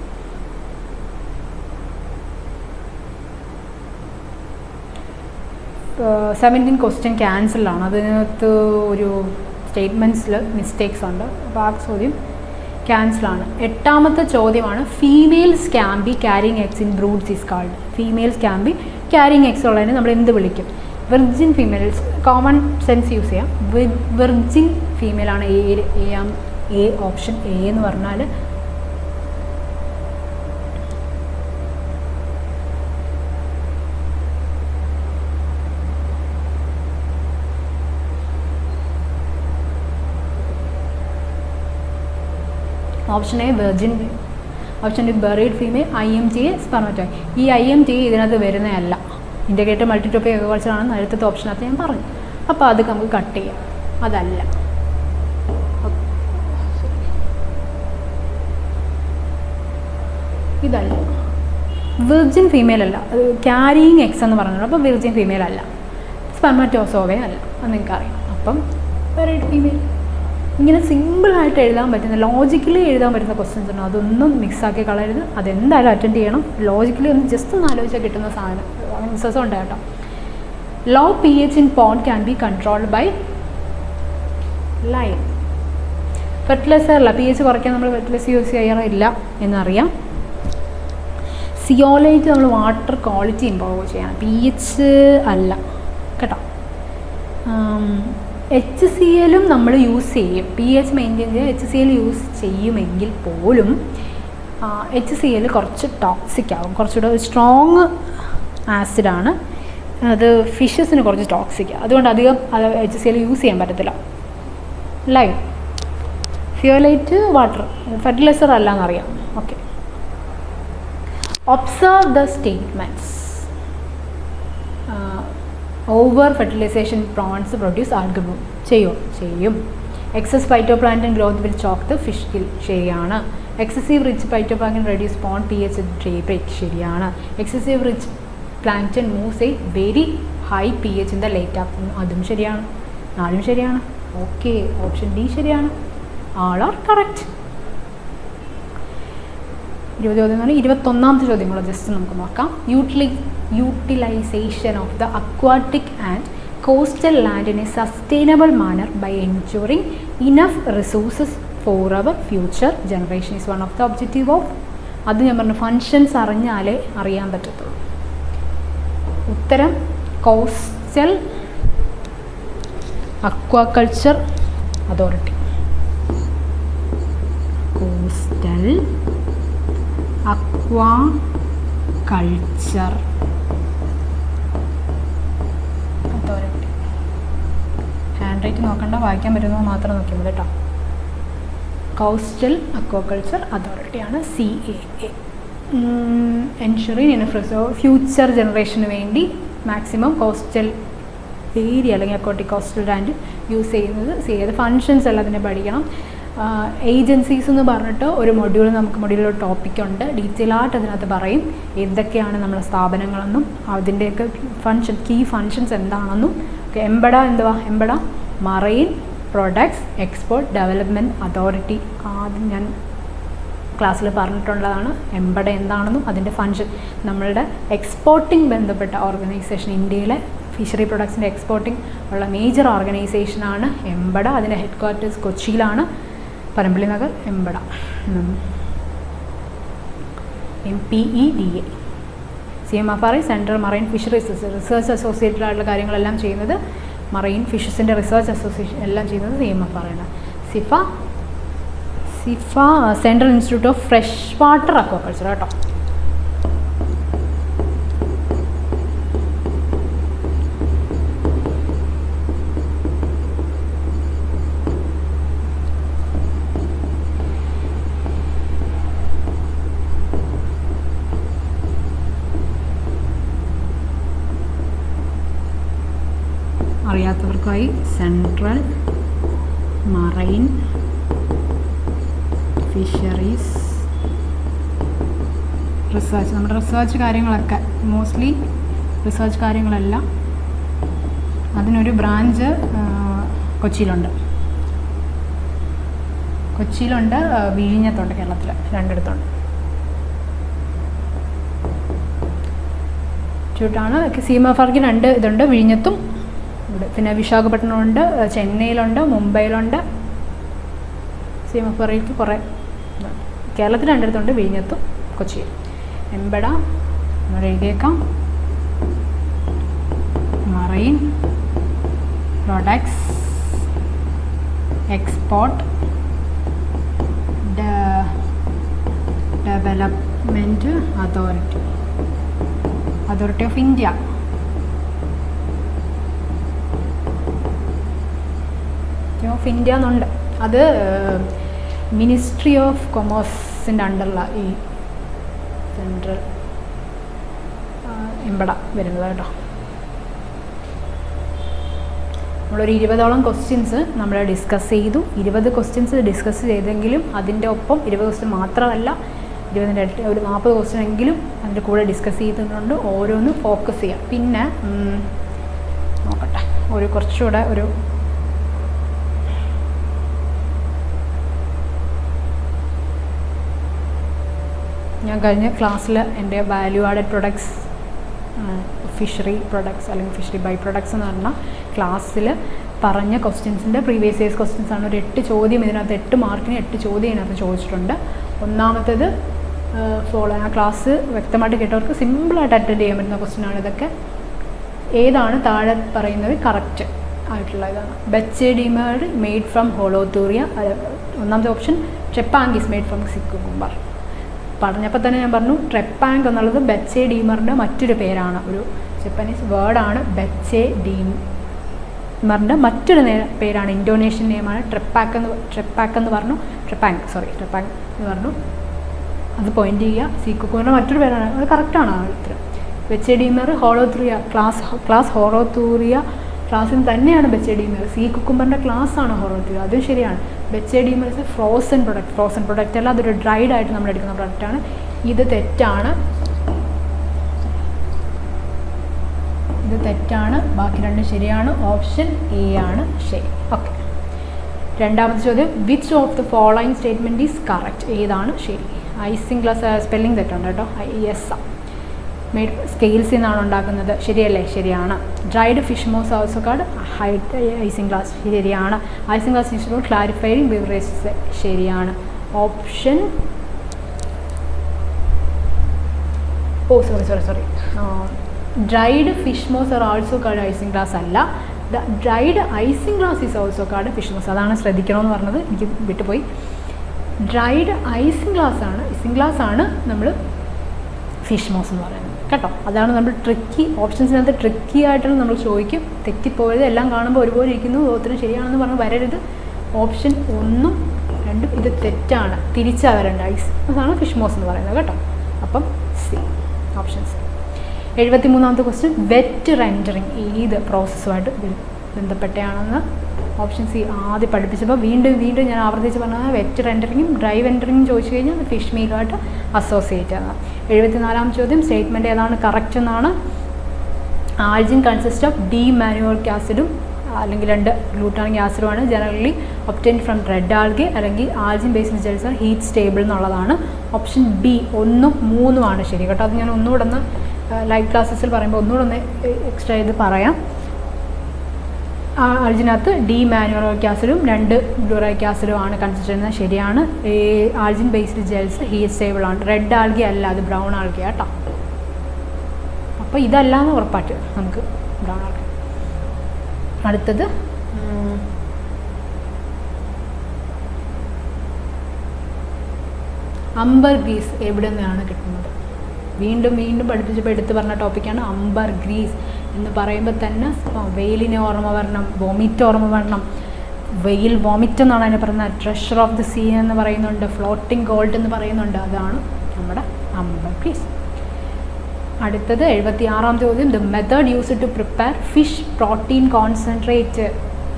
സെവൻറ്റീൻ ക്വസ്റ്റ്യൻ ക്യാൻസലാണ്. അതിനകത്ത് ഒരു സ്റ്റേറ്റ്മെൻറ്റ്സിൽ മിസ്റ്റേക്സ് ഉണ്ട്, അപ്പോൾ ആ ചോദ്യം ക്യാൻസലാണ്. 8ാമത്തെ ചോദ്യമാണ് females can be carrying eggs in broods is called. Females can be carrying eggs ഉള്ളതിന് നമ്മൾ എന്ത് വിളിക്കും? Virgin females. Common sense use ചെയ്യാം. വെർജിൻ ഫീമെയിലാണ് എ ഓപ്ഷൻ എ എന്ന് പറഞ്ഞാൽ option A virgin, option D berried female, IMTA spermatoid. ഈ IMTA ഇതിനകത്ത് വരുന്നതല്ല. ഇൻറ്റഗ്രേറ്റഡ് മൾട്ടിട്രോപ്പിക് അഗ്രികൾച്ചർ ആണെന്ന് അടുത്ത ഓപ്ഷനകത്ത് ഞാൻ പറഞ്ഞു. അപ്പോൾ അത് നമുക്ക് കട്ട് ചെയ്യാം, അതല്ല. ഇതല്ല, വിർജിൻ ഫീമെയിൽ അല്ല. ക്യാരിയിങ് എക്സ് എന്ന് പറഞ്ഞത്, അപ്പോൾ വിർജിൻ ഫീമെയിൽ അല്ല. സ്പെർമറ്റോസോവേ അല്ല, അത് നിങ്ങൾക്കറിയാം. അപ്പം ബറീഡ് ഫീമെയിൽ. ഇങ്ങനെ സിമ്പിളായിട്ട് എഴുതാൻ പറ്റുന്ന, ലോജിക്കലി എഴുതാൻ പറ്റുന്ന ക്വസ്റ്റ്യൻസ് ഉണ്ട്. അതൊന്നും മിക്സാക്കി കളയരുത്. അതെന്തായാലും അറ്റൻഡ് ചെയ്യണം. ലോജിക്കലി ഒന്ന് ജസ്റ്റ് ഒന്ന് ആലോചിച്ചാൽ കിട്ടുന്ന സാധനം ആൻസേഴ്സും ഉണ്ട് കേട്ടോ. Low pH in pond can be controlled by lime. ഫെർട്ടിലൈസറല്ല, pH കുറയ്ക്കാൻ നമ്മൾ ഫെർട്ടിലൈസർ യൂസ് ചെയ്യാറില്ല എന്നറിയാം. സിയോലൈറ്റ് നമ്മൾ വാട്ടർ ക്വാളിറ്റി ഇമ്പ്രൂവ് ചെയ്യണം, pH അല്ല കേട്ടോ. HCl നമ്മൾ യൂസ് ചെയ്യും, pH മെയിൻറ്റെയിൻ ചെയ്യാൻ HCl യൂസ് ചെയ്യുമെങ്കിൽ പോലും HCl കുറച്ച് ടോക്സിക് ആകും. കുറച്ചുകൂടെ സ്ട്രോങ് ആസിഡാണ് അത്, ഫിഷസിന് കുറച്ച് ടോക്സിക്. അതുകൊണ്ട് അധികം HCl യൂസ് ചെയ്യാൻ പറ്റത്തില്ല. ലൈം, ഫിയോലൈറ്റ് വാട്ടർ, ഫെർട്ടിലൈസർ അല്ല എന്നറിയാം. Okay, observe the statements. Over fertilisation prawns produce alga bloom. ചെയ്യും. Excess phytoplankton growth will choke the fish kill. ശരിയാണ്. Excessive rich phytoplankton reduce pond pH daybreak. ശരിയാണ്. Excessive rich plankton moves a very high pH in the late afternoon. അതും ശരിയാണ്. 4 ശരിയാണ്. ഓക്കെ, ഓപ്ഷൻ ഡി ശരിയാണ്. ആൾ ആർ കറക്റ്റ്. 20 ചോദ്യം. 21ാമത്തെ ചോദ്യം കൂടെ ജസ്റ്റ് നമുക്ക് നോക്കാം. Utilisation of the aquatic and coastal land in a sustainable manner by ensuring enough resources for our future generation is one of the objective of. അത് ഞാൻ പറഞ്ഞു, ഫങ്ഷൻസ് അറിഞ്ഞാലേ അറിയാൻ പറ്റത്തുള്ളൂ. ഉത്തരം coastal aquaculture authority. Coastal aquaculture authority. Hand write നോക്കണ്ട, വായിക്കാൻ പറ്റുന്നത് മാത്രം നോക്കിയാൽ മതി കേട്ടോ. കോസ്റ്റൽ അക്വാകൾച്ചർ അതോറിറ്റിയാണ് CAA. എൻഷുറിങ് ഇനഫ് ഫ്യൂച്ചർ ജനറേഷന് വേണ്ടി മാക്സിമം കോസ്റ്റൽ ഏരിയ അല്ലെങ്കിൽ അക്വാട്ടിക് കോസ്റ്റൽ ലാൻഡ് യൂസ് ചെയ്യുന്നത് ഫങ്ഷൻസ് എല്ലാം അതിനെ പഠിക്കണം. ഏജൻസീസ് എന്ന് പറഞ്ഞിട്ട് ഒരു മൊഡ്യൂൾ ടോപ്പിക്കുണ്ട്. ഡീറ്റെയിൽ ആയിട്ട് അതിനകത്ത് പറയും എന്തൊക്കെയാണ് നമ്മുടെ സ്ഥാപനങ്ങളെന്നും അതിൻ്റെയൊക്കെ കീ ഫങ്ഷൻസ് എന്താണെന്നും. എംബഡ എന്തുവാ? MPEDA marine products export development authority. ആദ്യം ഞാൻ ക്ലാസ്സിൽ പറഞ്ഞിട്ടുള്ളതാണ് എംബഡ എന്താണെന്നും അതിൻ്റെ ഫങ്ഷൻ. നമ്മളുടെ എക്സ്പോർട്ടിംഗ് ബന്ധപ്പെട്ട ഓർഗനൈസേഷൻ, ഇന്ത്യയിലെ ഫിഷറി പ്രൊഡക്ട്സിൻ്റെ എക്സ്പോർട്ടിംഗ് ഉള്ള മേജർ ഓർഗനൈസേഷനാണ് എംബഡ. അതിൻ്റെ ഹെഡ് ക്വാർട്ടേഴ്സ് കൊച്ചിയിലാണ്, Panampilly Nagar, MPEDA. MPEDA. CMFRI central marine fisheries research associated ആയിട്ടുള്ള കാര്യങ്ങളെല്ലാം ചെയ്യുന്നത് മറൈൻ ഫിഷസിൻ്റെ റിസർച്ച് അസോസിയേഷൻ എല്ലാം ചെയ്യുന്നത് CMFRI ആണ്. സിഫ central institute of fresh water aquaculture കേട്ടോ. അറിയാത്തവർക്കായി സെൻട്രൽ മറൈൻ ഫിഷറീസ് റിസർച്ച്. നമ്മുടെ റിസർച്ച് കാര്യങ്ങളൊക്കെ മോസ്റ്റ്ലി റിസർച്ച് കാര്യങ്ങളെല്ലാം അതിനൊരു ബ്രാഞ്ച് കൊച്ചിയിലുണ്ട്, വിഴിഞ്ഞത്തുണ്ട്, കേരളത്തിൽ രണ്ടിടത്തുണ്ട്. ചൂട്ടാണ്. CMFRക്ക് 2 ഇതുണ്ട്, വിഴിഞ്ഞത്തും ഉണ്ട്. പിന്നെ വിശാഖപട്ടണമുണ്ട്, ചെന്നൈയിലുണ്ട്, മുംബൈയിലുണ്ട്. CMFRക്ക് കുറേ ഇതുണ്ട്. കേരളത്തിൽ 2 ഇടത്തുണ്ട്, വിഴിഞ്ഞത്തും കൊച്ചിയിൽ. എംബഡ നമ്മൾ എഴുതിയേക്കാം. Marine products export development authority of India. എന്നുണ്ട്. അത് മിനിസ്ട്രി ഓഫ് കൊമേഴ്സിൻ്റെ അണ്ടറിലാണ് ഈ സെൻട്രൽ എംബഡ വരുന്നത് കേട്ടോ. നമ്മളൊരു 20ഓളം ക്വസ്റ്റ്യൻസ് നമ്മൾ ഡിസ്കസ് ചെയ്തു. 20 ക്വസ്റ്റ്യൻസ് ഡിസ്കസ് ചെയ്തെങ്കിലും അതിൻ്റെ ഒപ്പം 20 ക്വസ്റ്റ്യൻ മാത്രമല്ല, 20ൻ്റെ ഒരു 40 ക്വസ്റ്റ്യൻ എങ്കിലും അതിൻ്റെ കൂടെ ഡിസ്കസ് ചെയ്തിട്ടുണ്ട്. ഓരോന്നും ഫോക്കസ് ചെയ്യാം. പിന്നെ നോക്കട്ടെ, കുറച്ചുകൂടെ ഞാൻ കഴിഞ്ഞ ക്ലാസ്സിൽ എൻ്റെ value added products, fishery products അല്ലെങ്കിൽ ഫിഷറി ബൈ പ്രൊഡക്ട്സ് എന്ന് പറഞ്ഞ ക്ലാസ്സിൽ പറഞ്ഞ ക്വസ്റ്റ്യൻസിൻ്റെ പ്രീവിയസ് ഇയേഴ്സ് ക്വസ്റ്റ്യൻസ് ആണ്. ഒരു 8 ചോദ്യം ഇതിനകത്ത്, 8 മാർക്കിന് 8 ചോദ്യം ഇതിനകത്ത് ചോദിച്ചിട്ടുണ്ട്. ഒന്നാമത്തേത് ആ ക്ലാസ് വ്യക്തമായിട്ട് കേട്ടവർക്ക് സിമ്പിളായിട്ട് അറ്റൻഡ് ചെയ്യാൻ പറ്റുന്ന ക്വസ്റ്റ്യനാണ് ഇതൊക്കെ. ഏതാണ് താഴെ പറയുന്നത് കറക്റ്റ് ആയിട്ടുള്ള ഇതാണ്? ബെച്ചെഡിമർ മെയ്ഡ് ഫ്രം ഹോളോത്തൂറിയ. ഒന്നാമത്തെ ഓപ്ഷൻ ട്രെപ്പാങ്ക് ഈസ് മെയ്ഡ് ഫ്രം സിക്കുകുംബർ. പറഞ്ഞപ്പോൾ തന്നെ ഞാൻ പറഞ്ഞു, ട്രെപ്പാങ്ക് എന്നുള്ളത് ബെച്ചെഡിമറിൻ്റെ മറ്റൊരു പേരാണ്, ഒരു ജപ്പനീസ് വേർഡാണ്. ബെച്ചെഡിമറിൻ്റെ മറ്റൊരു പേരാണ്, ഇൻഡോനേഷ്യൻ നെയിമാണ്. ട്രെപ്പാങ്ക് എന്ന് പറഞ്ഞു. ട്രെപ്പാങ്ക് എന്ന് പറഞ്ഞു. അത് പോയിന്റ് ചെയ്യുക. സിക്കുകുംബറിൻ്റെ മറ്റൊരു പേരാണ്, അത് കറക്റ്റാണ് ആ ഉത്തരം. ബെച്ചെഡിമർ ഹോളോത്തൂറിയ ക്ലാസ് ഹോളോത്തൂറിയ ക്ലാസ്സിൽ തന്നെയാണ് ബെച്ചെഡിമർ. സിക്കുകുംബറിൻ്റെ ക്ലാസ്സാണ് ഹോളോത്തൂറിയ, അതും ശരിയാണ്. ബെച്ചെഡിമർ ഇസ് എ ഫ്രോസൺ പ്രൊഡക്റ്റ് അല്ല, അതൊരു ഡ്രൈഡ് ആയിട്ട് നമ്മൾ എടുക്കുന്ന പ്രൊഡക്റ്റാണ്. ഇത് തെറ്റാണ്. ബാക്കി 2 ശരിയാണ്. ഓപ്ഷൻ എ ആണ് ശരി. ഓക്കെ, രണ്ടാമത്തെ ചോദ്യം, which of the following statement is correct? ഏതാണ് ശരി? ഐസിങ് ഗ്ലാസ്, സ്പെല്ലിംഗ് തെറ്റുണ്ട് കേട്ടോ. IS മെയ്ഡ് സ്കെയിൽസിൽ നിന്നാണ് ഉണ്ടാക്കുന്നത്, ശരിയല്ലേ? ശരിയാണ്. Dried fish maws also called isinglass, ശരിയാണ്. Isinglass use for clarifying beverages, ശരിയാണ്. Option sorry dried fish maws are also called isinglass അല്ല, dried isinglass is also called fish maws. അതാണ് ശ്രദ്ധിക്കണമെന്ന് പറഞ്ഞത്, എനിക്ക് വിട്ടുപോയി. ഡ്രൈഡ് ഐസിങ് ഗ്ലാസ് ആണ് നമ്മൾ ഫിഷ് മോസ് എന്ന് പറയുന്നത് കേട്ടോ. അതാണ് നമ്മൾ ഓപ്ഷൻസിനകത്ത് ട്രിക്കി ആയിട്ടുള്ള നമ്മൾ ചോദിക്കും. തെറ്റിപ്പോയത് എല്ലാം കാണുമ്പോൾ ഒരുപോലെ ഇരിക്കുന്നു, ഉത്തരം ശരിയാണെന്ന് പറഞ്ഞ് വരരുത്. ഓപ്ഷൻ 1ഉം 2ഉം ഇത് തെറ്റാണ്, തിരിച്ചാ വരേണ്ട. അതാണ് ഫിഷ് മോസ് എന്ന് പറയുന്നത് കേട്ടോ. അപ്പം സി, ഓപ്ഷൻ സി. 73ാമത്തെ ക്വസ്റ്റ്യൻ, വെറ്റ് റെൻഡറിങ് ഏത് പ്രോസസ്സുമായിട്ട് ബന്ധപ്പെട്ടാണെന്ന്? ഓപ്ഷൻ സി ആദ്യം പഠിപ്പിച്ചപ്പോൾ വീണ്ടും ഞാൻ ആവർത്തിച്ച് പറഞ്ഞത് വെറ്റ് റെൻഡറിങ്ങും ഡ്രൈ റെൻഡറിങ്ങും ചോദിച്ചു കഴിഞ്ഞാൽ ഫിഷ് മീലുമായിട്ട് അസോസിയേറ്റ് ആണ്. 74ാം ചോദ്യം, സ്റ്റേറ്റ്മെൻറ്റ് ഏതാണ് കറക്റ്റ് എന്നാണ്? ആൽജിൻ കൺസിസ്റ്റ് ഓഫ് ഡീമാനുവോളിക് ആസിഡും അല്ലെങ്കിൽ 2 ഗ്ലൂട്ടാനിക് ആസിഡുമാണ് generally obtained from red algae, അല്ലെങ്കിൽ algin based gels are heat stable എന്നുള്ളതാണ്. ഓപ്ഷൻ ബി 1ഉം 3ഉം ആണ് ശരി കേട്ടോ. അത് ഞാൻ ഒന്നുകൂടെ ഒന്ന് ലൈവ് ക്ലാസ്സസിൽ പറയുമ്പോൾ ഒന്നുകൂടെ ഒന്ന് എക്സ്ട്രാ ചെയ്ത് പറയാം. ആൽജിനകത്ത് ഡീമാനുവോളിക് ആസിഡും 2 ഗ്ലൂറാനിക് ആസിഡും ആണ് കൺസിഡർ ചെയ്യുന്നത്, ശരിയാണ്. ആൽജിൻ ബേസ്ഡ് ജെൽസ് ഹീറ്റ് സ്റ്റേബിൾ ആണ്. റെഡ് ആൽഗെ അല്ല, അത് ബ്രൗൺ ആൽഗെ കേട്ടോ. അപ്പോൾ ഇതല്ലാന്ന് ഉറപ്പായിട്ട് നമുക്ക് ബ്രൗൺ ആൽഗെ. അടുത്തത് അംബർഗ്രീസ് എവിടെ നിന്നാണ് കിട്ടുന്നത്? വീണ്ടും പഠിപ്പിച്ചപ്പോൾ എടുത്ത് പറഞ്ഞ ടോപ്പിക്കാണ് അംബർഗ്രീസ് എന്ന് പറയുമ്പോൾ തന്നെ വെയിലിനെ ഓർമ്മ വരണം, വോമിറ്റ് ഓർമ്മ വരണം. വെയിൽ വോമിറ്റ് എന്നാണ് അതിനെ പറയുന്നത്. ട്രഷർ ഓഫ് ദി സീ എന്ന് പറയുന്നുണ്ട്, ഫ്ലോട്ടിംഗ് ഗോൾഡ് എന്ന് പറയുന്നുണ്ട്. അതാണ് നമ്മുടെ അംബർഗ്രീസ്. അടുത്തത് 76-ാം ചോദ്യം, the method used to prepare fish protein concentrate.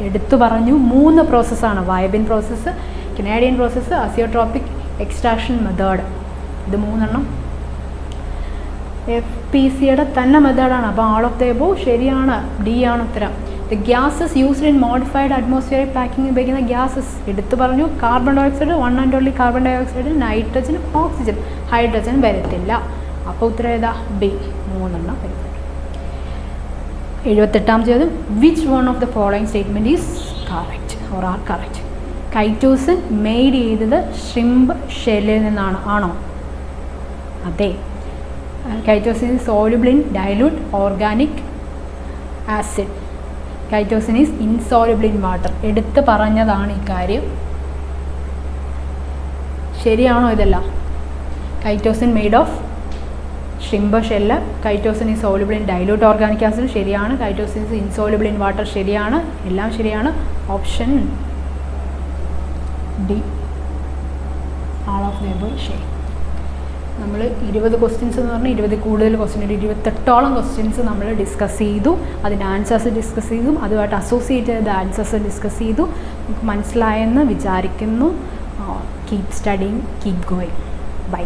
എടുത്തു പറഞ്ഞു 3 പ്രോസസ്സാണ്. VioBin process, Canadian process, azeotropic extraction method. ഇത് 3 FPCയുടെ തന്നെ മെത്തേഡാണ്. അപ്പോൾ ആൾ ഓഫ് ദ എബോവ് ശരിയാണ്, ഡി ആണ് ഉത്തരം. The gases used in modified atmospheric packing ഉപയോഗിക്കുന്ന ഗ്യാസസ് എടുത്തു പറഞ്ഞു. Carbon dioxide, one and only carbon dioxide, നൈട്രജനും ഓക്സിജൻ, ഹൈഡ്രജൻ വരത്തില്ല. അപ്പോൾ ഉത്തരം ഏതാ? ബി. 3 വരുന്നുണ്ട്. 78-ാം ചോദ്യം, which one of the following statement is correct or are correct? Chitosan made ചെയ്തത് ഷ്രിംപ് ഷെല്ലിൽ നിന്നാണ്, ആണോ? അതെ. Chitosan is soluble in dilute organic acid. Chitosan is insoluble in water. എടുത്ത് പറഞ്ഞതാണ് ഈ കാര്യം. ശരിയാണോ ഇതെല്ലാം? Chitosan made of shrimp shell. Chitosan is soluble in dilute organic acid ശരിയാണ്. Chitosan is insoluble in water ശരിയാണ്. എല്ലാം ശരിയാണ്. Option D, all of the above ശരി. നമ്മൾ 20 ക്വസ്റ്റ്യൻസ് എന്ന് പറഞ്ഞാൽ 20 കൂടുതൽ ക്വസ്റ്റ്യൻ, ഒരു 28ഓളം ക്വസ്റ്റ്യൻസ് നമ്മൾ ഡിസ്കസ് ചെയ്തു. അതിൻ്റെ ആൻസേഴ്സ് ഡിസ്കസ് ചെയ്തു, അതുമായിട്ട് അസോസിയേറ്റ് ചെയ്ത ആൻസേഴ്സ് ഡിസ്കസ് ചെയ്തു. നമുക്ക് മനസ്സിലായെന്ന് വിചാരിക്കുന്നു. Keep studying, keep going. By.